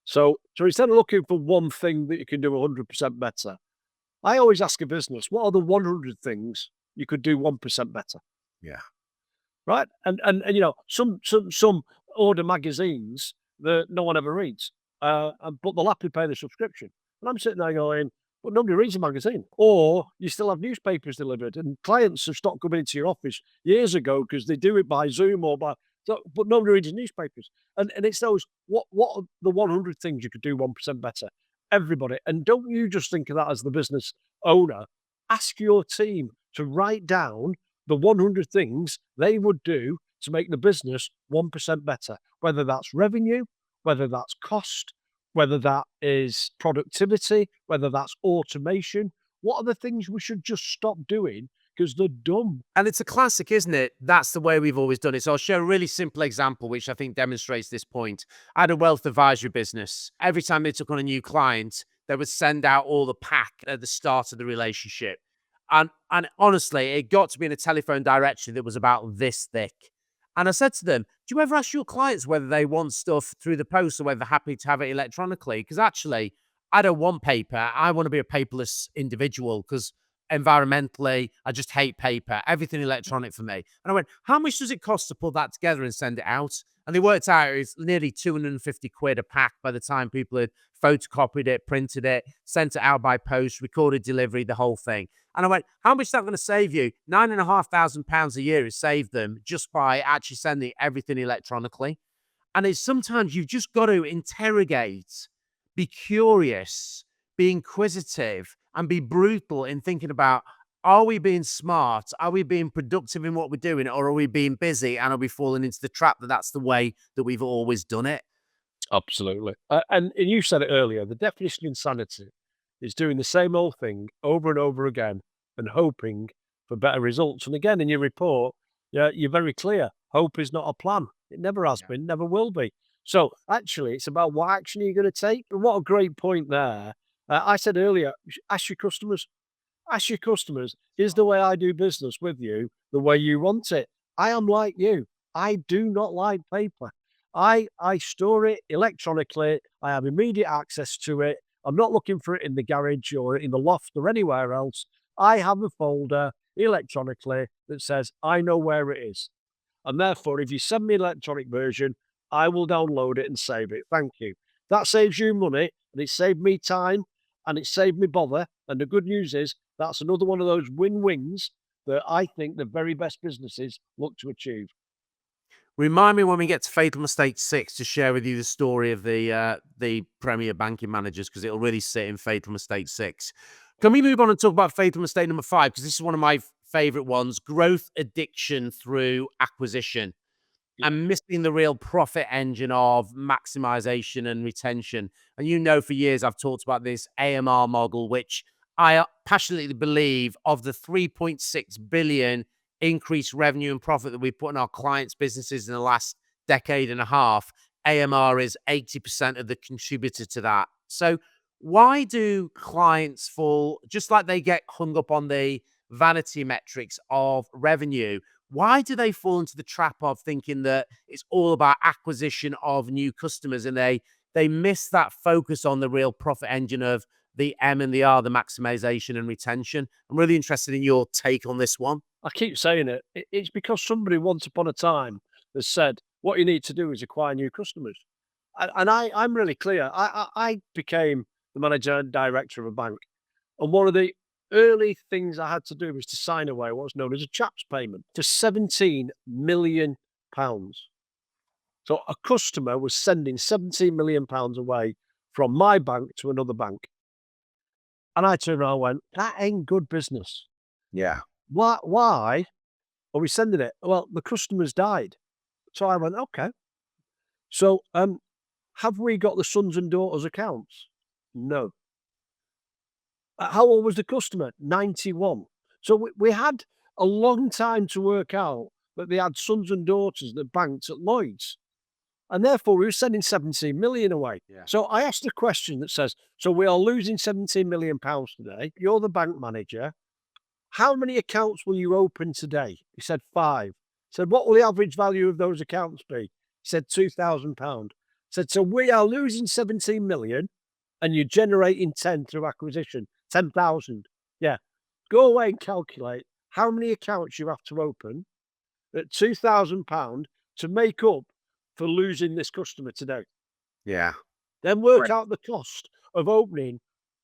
So instead of looking for one thing that you can do 100% better, I always ask a business, what are the 100 things you could do 1% better? Yeah. Right? And some order magazines that no one ever reads, but they'll happily pay the subscription. And I'm sitting there going, but nobody reads a magazine. Or you still have newspapers delivered, and clients have stopped coming into your office years ago because they do it by Zoom or by. So, but nobody reads newspapers, and it's those what are the 100 things you could do 1% better? Everybody, and don't you just think of that as the business owner? Ask your team to write down the 100 things they would do to make the business 1% better, whether that's revenue, whether that's cost, whether that is productivity, whether that's automation. What are the things we should just stop doing because they're dumb? And it's a classic, isn't it? That's the way we've always done it. So I'll share a really simple example, which I think demonstrates this point. I had a wealth advisory business. Every time they took on a new client, they would send out all the pack at the start of the relationship. And honestly, it got to be in a telephone directory that was about this thick. And I said to them, do you ever ask your clients whether they want stuff through the post or whether they're happy to have it electronically? Because actually, I don't want paper. I want to be a paperless individual because environmentally, I just hate paper. Everything electronic for me. And I went, how much does it cost to put that together and send it out? And they worked out it was nearly 250 quid a pack by the time people had photocopied it, printed it, sent it out by post, recorded delivery, the whole thing. And I went, how much is that going to save you? £9,500 a year has saved them just by actually sending everything electronically. And it's sometimes you've just got to interrogate, be curious, be inquisitive, and be brutal in thinking about, are we being smart? Are we being productive in what we're doing? Or are we being busy and are we falling into the trap that that's the way that we've always done it? Absolutely. And you said it earlier, the definition of insanity is doing the same old thing over and over again and hoping for better results. And again, in your report, yeah, you're very clear. Hope is not a plan. It never has been, never will be. So actually, it's about what action you're going to take. And what a great point there. I said earlier, ask your customers. Ask your customers, is the way I do business with you the way you want it? I am like you. I do not like paper. I store it electronically. I have immediate access to it. I'm not looking for it in the garage or in the loft or anywhere else. I have a folder electronically that says I know where it is. And therefore, if you send me an electronic version, I will download it and save it. Thank you. That saves you money and it saved me time and it saved me bother. And the good news is that's another one of those win-wins that I think the very best businesses look to achieve. Remind me when we get to Fatal Mistake 6 to share with you the story of the premier banking managers, because it'll really sit in Fatal Mistake 6. Can we move on and talk about Fatal Mistake number 5? Because this is one of my favorite ones, growth addiction through acquisition. And missing the real profit engine of maximization and retention. And you know, for years, I've talked about this AMR model, which I passionately believe of the 3.6 billion increased revenue and profit that we've put in our clients' businesses in the last decade and a half, AMR is 80% of the contributor to that. So why do clients fall, just like they get hung up on the vanity metrics of revenue, why do they fall into the trap of thinking that it's all about acquisition of new customers and they they miss that focus on the real profit engine of the M and the R, the maximization and retention. I'm really interested in your take on this one. I keep saying it. It's because somebody once upon a time has said, what you need to do is acquire new customers. And I'm really clear. I became the manager and director of a bank. And one of the early things I had to do was to sign away what's known as a chaps payment to 17 million pounds. So a customer was sending 17 million pounds away from my bank to another bank. And I turned around and went, that ain't good business. Yeah. Why are we sending it? Well, the customer's died. So I went, okay. So have we got the sons and daughters accounts? No. How old was the customer? 91. So we had a long time to work out that they had sons and daughters that banked at Lloyd's. And therefore, we were sending 17 million away. Yeah. So I asked a question that says, so we are losing 17 million pounds today. You're the bank manager. How many accounts will you open today? He said 5. I said, what will the average value of those accounts be? He said £2,000. I said, so we are losing 17 million and you're generating 10 through acquisition, 10,000. Yeah. Go away and calculate how many accounts you have to open at £2,000 to make up for losing this customer today. Yeah. Then work out the cost of opening,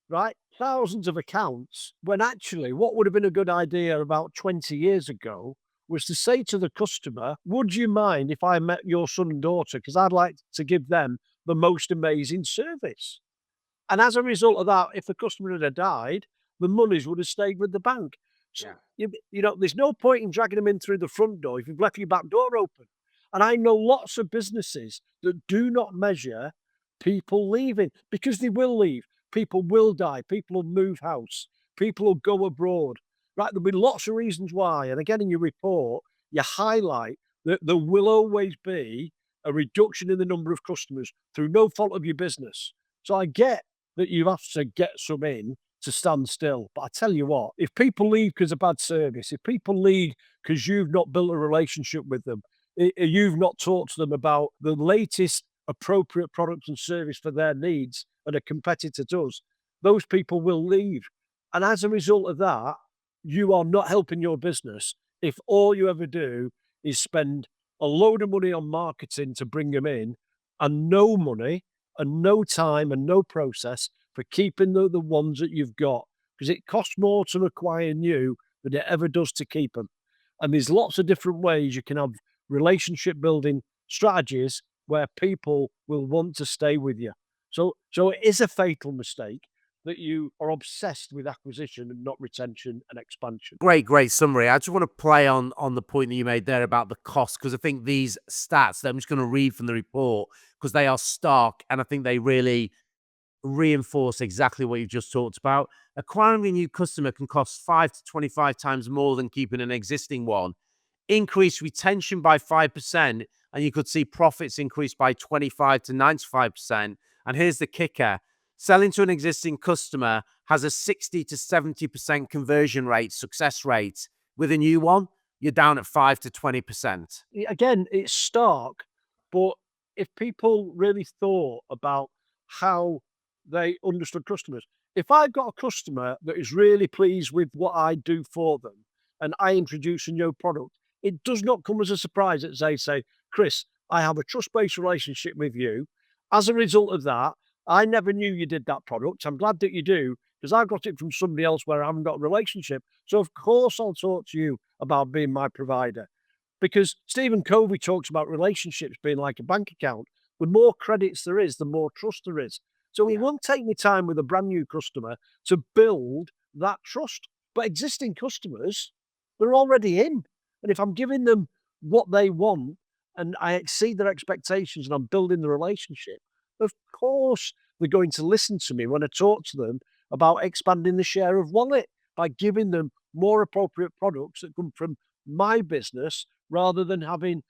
right, thousands of accounts, when actually what would have been a good idea about 20 years ago was to say to the customer, would you mind if I met your son and daughter? Because I'd like to give them the most amazing service. And as a result of that, if the customer had died, the monies would have stayed with the bank. So, you know, there's no point in dragging them in through the front door if you've left your back door open. And I know lots of businesses that do not measure people leaving, because they will leave. People will die. People will move house. People will go abroad. Right? There'll be lots of reasons why. And again, in your report, you highlight that there will always be a reduction in the number of customers through no fault of your business. So I get that you have to get some in to stand still. But I tell you what, if people leave because of bad service, if people leave because you've not built a relationship with them, you've not talked to them about the latest appropriate products and service for their needs, and a competitor does, those people will leave. And as a result of that, you are not helping your business if all you ever do is spend a load of money on marketing to bring them in, and no money and no time and no process for keeping the ones that you've got, because it costs more to acquire new than it ever does to keep them. And there's lots of different ways you can have relationship building strategies where people will want to stay with you. So it is a fatal mistake that you are obsessed with acquisition and not retention and expansion. Great summary. I just want to play on the point that you made there about the cost, because I think these stats that I'm just going to read from the report, because they are stark, and I think they really reinforce exactly what you've just talked about. Acquiring a new customer can cost 5 to 25 times more than keeping an existing one. Increase retention by 5%, and you could see profits increase by 25 to 95%. And here's the kicker. Selling to an existing customer has a 60 to 70% conversion rate, success rate. With a new one, you're down at 5 to 20%. Again, it's stark, but if people really thought about how they understood customers, if I've got a customer that is really pleased with what I do for them and I introduce a new product, it does not come as a surprise that they say, Chris, I have a trust-based relationship with you. As a result of that, I never knew you did that product. I'm glad that you do, because I got it from somebody else where I haven't got a relationship. So of course I'll talk to you about being my provider. Because Stephen Covey talks about relationships being like a bank account. The more credits there is, the more trust there is. So it won't take me time with a brand new customer to build that trust. But existing customers, they're already in. And if I'm giving them what they want and I exceed their expectations and I'm building the relationship, of course they're going to listen to me when I talk to them about expanding the share of wallet by giving them more appropriate products that come from my business rather than having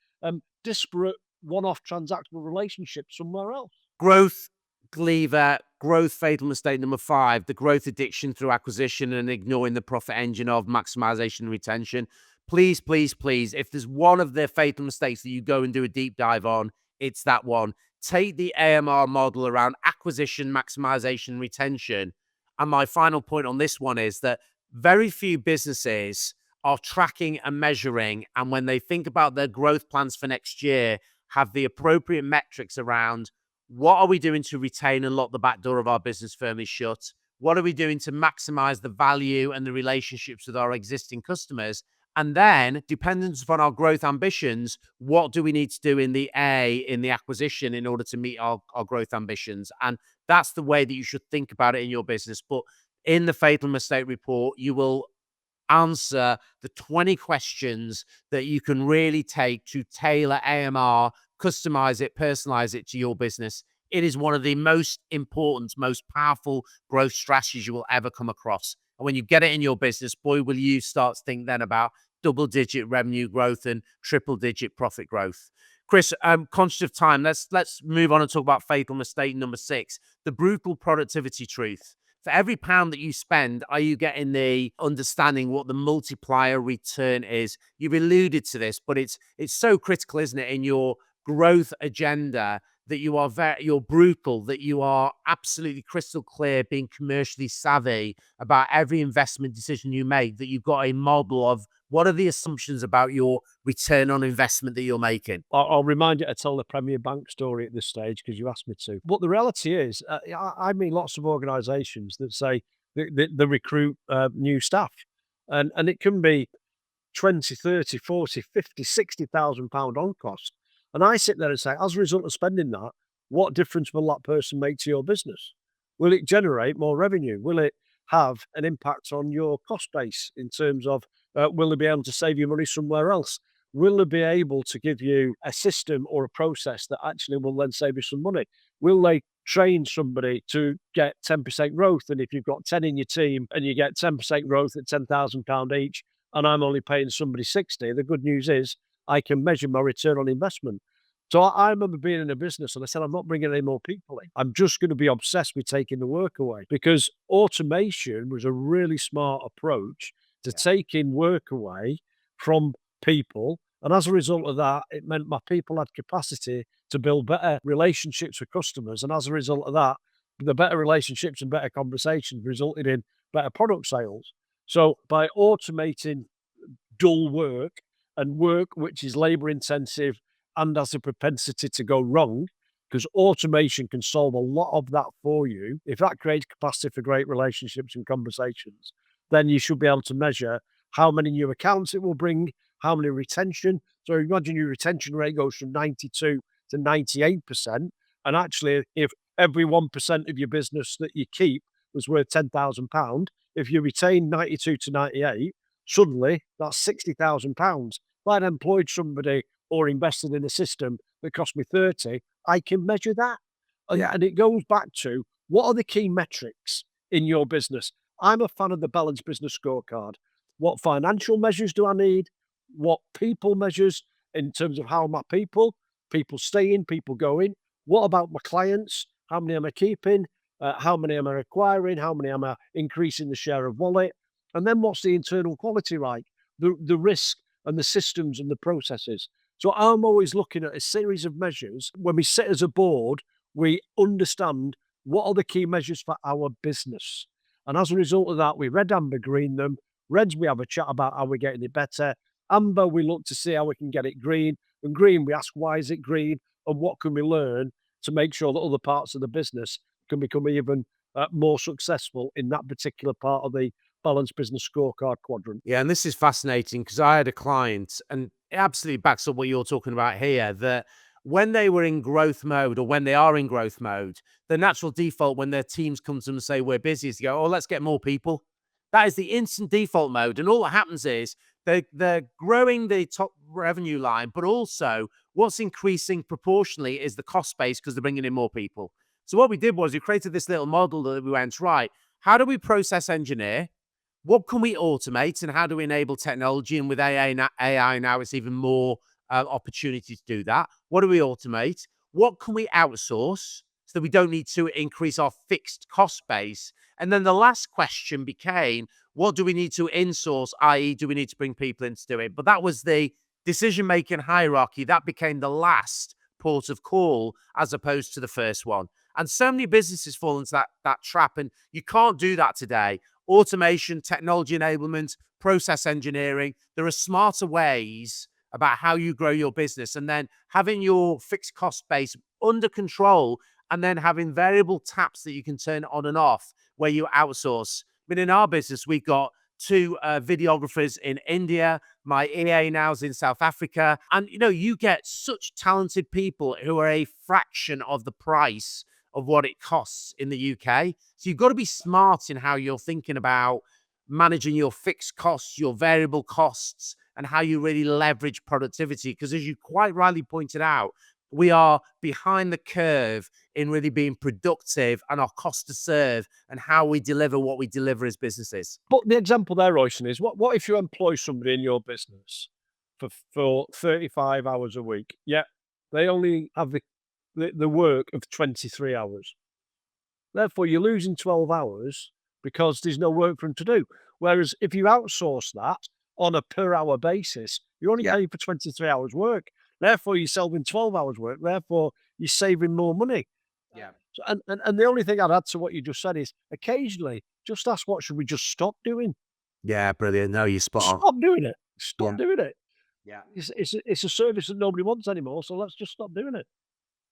disparate one-off transactional relationships somewhere else. Growth lever, growth fatal mistake number 5, the growth addiction through acquisition and ignoring the profit engine of maximization and retention. Please, please, please, if there's one of the fatal mistakes that you go and do a deep dive on, it's that one. take the AMR model around acquisition, maximization, retention. And my final point on this one is that very few businesses are tracking and measuring, and when they think about their growth plans for next year, have the appropriate metrics around what are we doing to retain and lock the back door of our business firmly shut? What are we doing to maximize the value and the relationships with our existing customers? And then, dependent upon our growth ambitions, what do we need to do in the acquisition in order to meet our growth ambitions? And that's the way that you should think about it in your business. But in the Fatal Mistake Report, you will answer the 20 questions that you can really take to tailor AMR, customize it, personalize it to your business. It is one of the most important, most powerful growth strategies you will ever come across. And when you get it in your business, boy, will you start to think then about double-digit revenue growth and triple-digit profit growth. Chris, conscious of time, let's move on and talk about fatal mistake number 6, the brutal productivity truth. For every pound that you spend, are you getting the understanding what the multiplier return is? You've alluded to this, but it's so critical, isn't it, in your growth agenda that you're brutal, that you are absolutely crystal clear, being commercially savvy about every investment decision you make, that you've got a model of what are the assumptions about your return on investment that you're making. I'll remind you to tell the Premier Bank story at this stage because you asked me to. But the reality is, I mean, lots of organisations that say they recruit new staff, and it can be 20, 30, 40, 50, 60,000 pound on cost. And I sit there and say, as a result of spending that, what difference will that person make to your business? Will it generate more revenue? Will it have an impact on your cost base in terms of, will they be able to save you money somewhere else? Will they be able to give you a system or a process that actually will then save you some money? Will they train somebody to get 10% growth? And if you've got 10 in your team and you get 10% growth at £10,000 each, and I'm only paying somebody 60, the good news is I can measure my return on investment. So I remember being in a business and I said, I'm not bringing any more people in. I'm just going to be obsessed with taking the work away, because automation was a really smart approach to taking work away from people. And as a result of that, it meant my people had capacity to build better relationships with customers. And as a result of that, the better relationships and better conversations resulted in better product sales. So by automating dull work and work which is labor intensive and has a propensity to go wrong, because automation can solve a lot of that for you, if that creates capacity for great relationships and conversations, then you should be able to measure how many new accounts it will bring, how many retention. So imagine your retention rate goes from 92 to 98%. And actually, if every 1% of your business that you keep was worth £10,000, if you retain 92 to 98, suddenly that's £60,000. If I'd employed somebody or invested in a system that cost me 30, I can measure that. Yeah, and it goes back to, what are the key metrics in your business? I'm a fan of the balanced business scorecard. What financial measures do I need? What people measures in terms of how my people staying, people going? What about my clients? How many am I keeping? How many am I acquiring? How many am I increasing the share of wallet? And then what's the internal quality like? The risk and the systems and the processes. So I'm always looking at a series of measures. When we sit as a board, we understand what are the key measures for our business. And as a result of that, we red, amber, green them. Reds, we have a chat about how we're getting it better. Amber, we look to see how we can get it green. And green, we ask, why is it green? And what can we learn to make sure that other parts of the business can become even more successful in that particular part of the balanced business scorecard quadrant. Yeah, and this is fascinating because I had a client, and it absolutely backs up what you're talking about here, that when they were in growth mode, or when they are in growth mode, the natural default when their teams come to them and say, we're busy, is to go, oh, let's get more people. That is the instant default mode. And all that happens is they're growing the top revenue line, but also what's increasing proportionally is the cost base because they're bringing in more people. So what we did was we created this little model that we went, right, how do we process engineer? What can we automate, and how do we enable technology? And with AI now, it's even more opportunity to do that. What do we automate? What can we outsource so that we don't need to increase our fixed cost base? And then the last question became, what do we need to insource, i.e. do we need to bring people in to do it? But that was the decision-making hierarchy. That became the last port of call as opposed to the first one. And so many businesses fall into that trap, and you can't do that today. Automation, technology enablement, process engineering, there are smarter ways about how you grow your business, and then having your fixed cost base under control, and then having variable taps that you can turn on and off where you outsource. But in our business, we've got two videographers in India. My EA now is in South Africa. And, you get such talented people who are a fraction of the price of what it costs in the UK. So you've got to be smart in how you're thinking about managing your fixed costs, your variable costs, and how you really leverage productivity. Because as you quite rightly pointed out, we are behind the curve in really being productive and our cost to serve and how we deliver what we deliver as businesses. But the example there, Royston, is what if you employ somebody in your business for 35 hours a week? Yeah, they only have the work of 23 hours. Therefore, you're losing 12 hours because there's no work for them to do. Whereas if you outsource that on a per hour basis, you're only paying for 23 hours work. Therefore, you're saving 12 hours work. Therefore, you're saving more money. Yeah. So, and the only thing I'd add to what you just said is occasionally just ask, what should we just stop doing? Yeah, brilliant. No, you're spot on. Stop doing it. Stop Yeah. doing it. Yeah. It's a service that nobody wants anymore. So let's just stop doing it.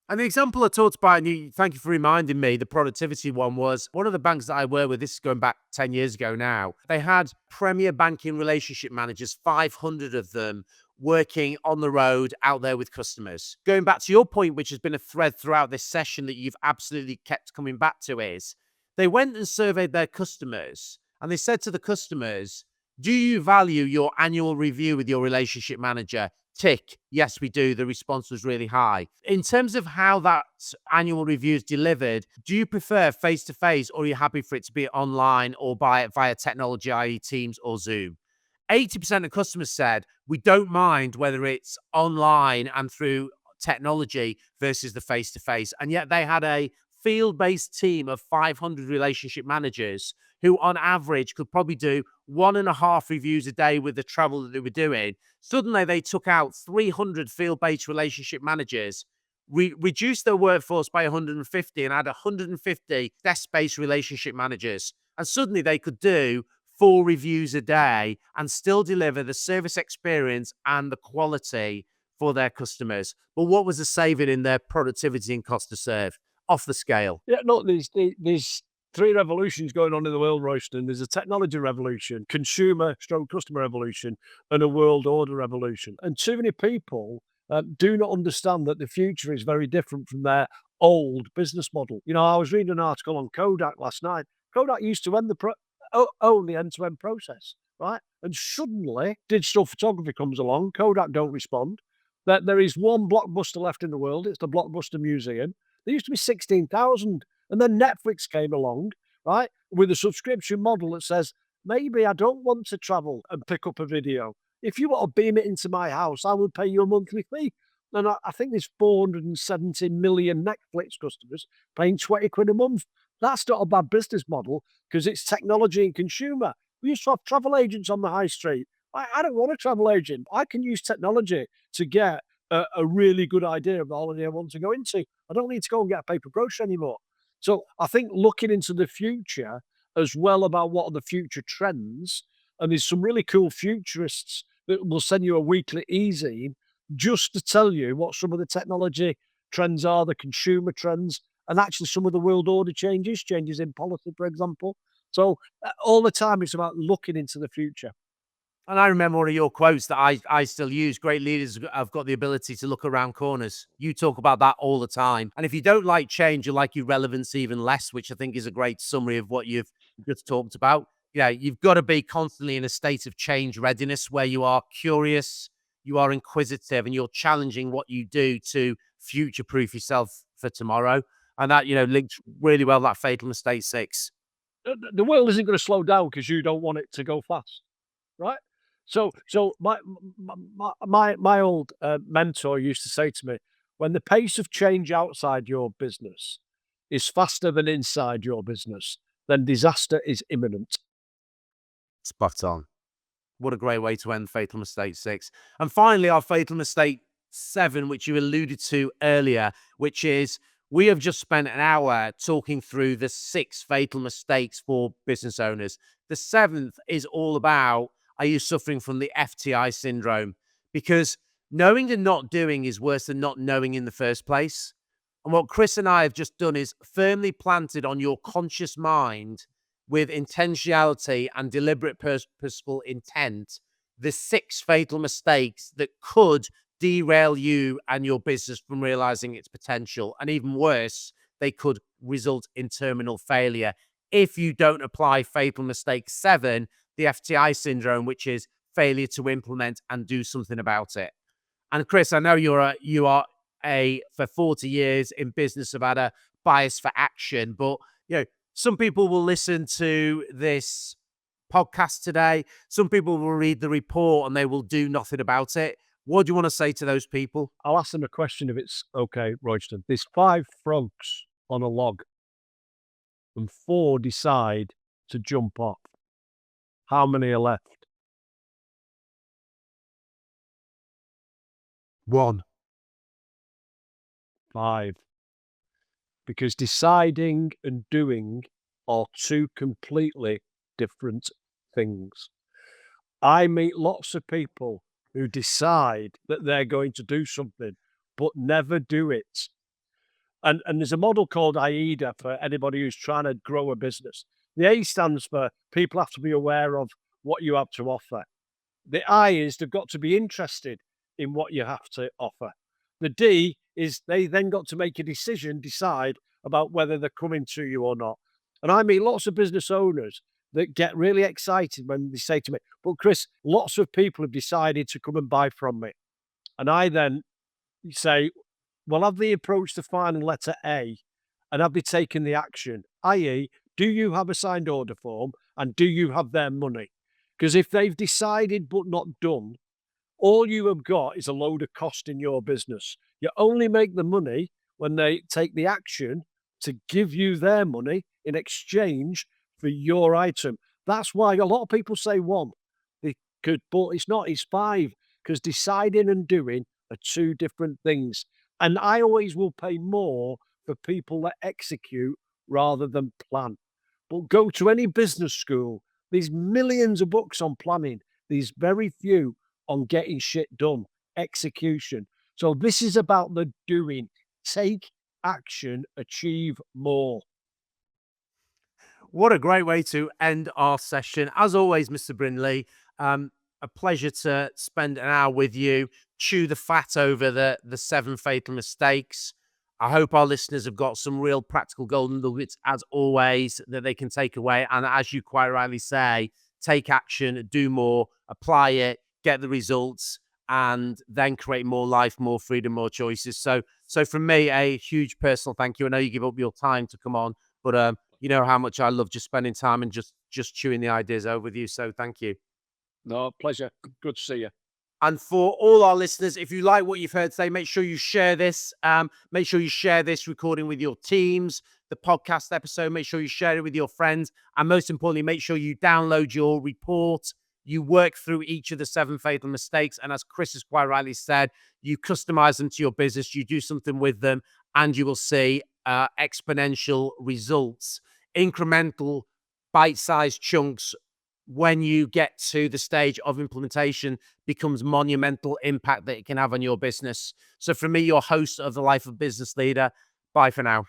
And the example I talked about, and thank you for reminding me, the productivity one was one of the banks that I work with. This is going back 10 years ago now. They had premier banking relationship managers, 500 of them, working on the road out there with customers. Going back to your point, which has been a thread throughout this session that you've absolutely kept coming back to, is they went and surveyed their customers, and they said to the customers, do you value your annual review with your relationship manager? Tick, yes, we do. The response was really high. In terms of how that annual review is delivered, do you prefer face-to-face, or are you happy for it to be online or via technology, i.e. Teams or Zoom? 80% of customers said, we don't mind whether it's online and through technology versus the face-to-face. And yet they had a field-based team of 500 relationship managers who on average could probably do 1.5 reviews a day with the travel that they were doing. Suddenly they took out 300 field-based relationship managers, reduced their workforce by 150 and had 150 desk-based relationship managers. And suddenly they could do 4 reviews a day and still deliver the service experience and the quality for their customers. But what was the saving in their productivity and cost to serve? Off the scale. Yeah, no, there's 3 revolutions going on in the world, Royston. There's a technology revolution, consumer/customer revolution, and a world order revolution. And too many people do not understand that the future is very different from their old business model. I was reading an article on Kodak last night. Kodak used to own the end-to-end process, right? And suddenly, digital photography comes along. Kodak don't respond. That there is one blockbuster left in the world. It's the Blockbuster Museum. There used to be 16,000. And then Netflix came along, right, with a subscription model that says, maybe I don't want to travel and pick up a video. If you want to beam it into my house, I will pay you a monthly fee. And I think there's 470 million Netflix customers paying 20 quid a month. That's not a bad business model because it's technology and consumer. We used to have travel agents on the high street. I don't want a travel agent. I can use technology to get a really good idea of the holiday I want to go into. I don't need to go and get a paper brochure anymore. So I think looking into the future as well about what are the future trends, and there's some really cool futurists that will send you a weekly e-zine just to tell you what some of the technology trends are, the consumer trends, and actually some of the world order changes in policy, for example. So all the time it's about looking into the future. And I remember one of your quotes that I still use. Great leaders have got the ability to look around corners. You talk about that all the time. And if you don't like change, you like irrelevance even less, which I think is a great summary of what you've just talked about. You've got to be constantly in a state of change readiness where you are curious, you are inquisitive, and you're challenging what you do to future-proof yourself for tomorrow. And that, links really well that Fatal Mistake 6. The world isn't going to slow down because you don't want it to go fast, right? So my old mentor used to say to me, when the pace of change outside your business is faster than inside your business, then disaster is imminent. Spot on. What a great way to end Fatal Mistake 6. And finally, our Fatal Mistake 7, which you alluded to earlier, which is we have just spent an hour talking through the 6 fatal mistakes for business owners. The 7th is all about, are you suffering from the FTI syndrome? Because knowing and not doing is worse than not knowing in the first place. And what Chris and I have just done is firmly planted on your conscious mind with intentionality and deliberate purposeful intent the 6 fatal mistakes that could derail you and your business from realizing its potential. And even worse, they could result in terminal failure if you don't apply fatal mistake 7, the FTI syndrome, which is failure to implement and do something about it. And Chris, I know you are for 40 years in business have had a bias for action, but some people will listen to this podcast today. Some people will read the report and they will do nothing about it. What do you want to say to those people? I'll ask them a question if it's okay, Royston. There's 5 frogs on a log and 4 decide to jump off. How many are left? 1. 5. Because deciding and doing are 2 completely different things. I meet lots of people who decide that they're going to do something, but never do it. And there's a model called AIDA for anybody who's trying to grow a business. The A stands for people have to be aware of what you have to offer. The I is they've got to be interested in what you have to offer. The D is they then got to make a decision, decide about whether they're coming to you or not. And I meet lots of business owners that get really excited when they say to me, but Chris, lots of people have decided to come and buy from me. And I then say, well, have they approached the final letter A and have they taken the action? i.e., do you have a signed order form and do you have their money? Because if they've decided but not done, all you have got is a load of cost in your business. You only make the money when they take the action to give you their money in exchange for your item. That's why a lot of people say 1. They could, but it's not, it's 5, because deciding and doing are 2 different things. And I always will pay more for people that execute rather than plan. But go to any business school, there's millions of books on planning. There's very few on getting shit done, execution. So this is about the doing. Take action, achieve more. What a great way to end our session. As always, Mr. Brindley, a pleasure to spend an hour with you, chew the fat over the 7 fatal mistakes. I hope our listeners have got some real practical golden nuggets, as always, that they can take away. And as you quite rightly say, take action, do more, apply it, get the results, and then create more life, more freedom, more choices. So from me, a huge personal thank you. I know you give up your time to come on, but you know how much I love just spending time and just chewing the ideas over with you. So thank you. No, pleasure. Good to see you. And for all our listeners, if you like what you've heard today, make sure you share this. Make sure you share this recording with your teams, the podcast episode. Make sure you share it with your friends. And most importantly, make sure you download your report. You work through each of the 7 fatal mistakes. And as Chris has quite rightly said, you customize them to your business. You do something with them and you will see exponential results, incremental bite-sized chunks. When you get to the stage of implementation, becomes monumental impact that it can have on your business. So from me, your host of the Life of Business Leader, bye for now.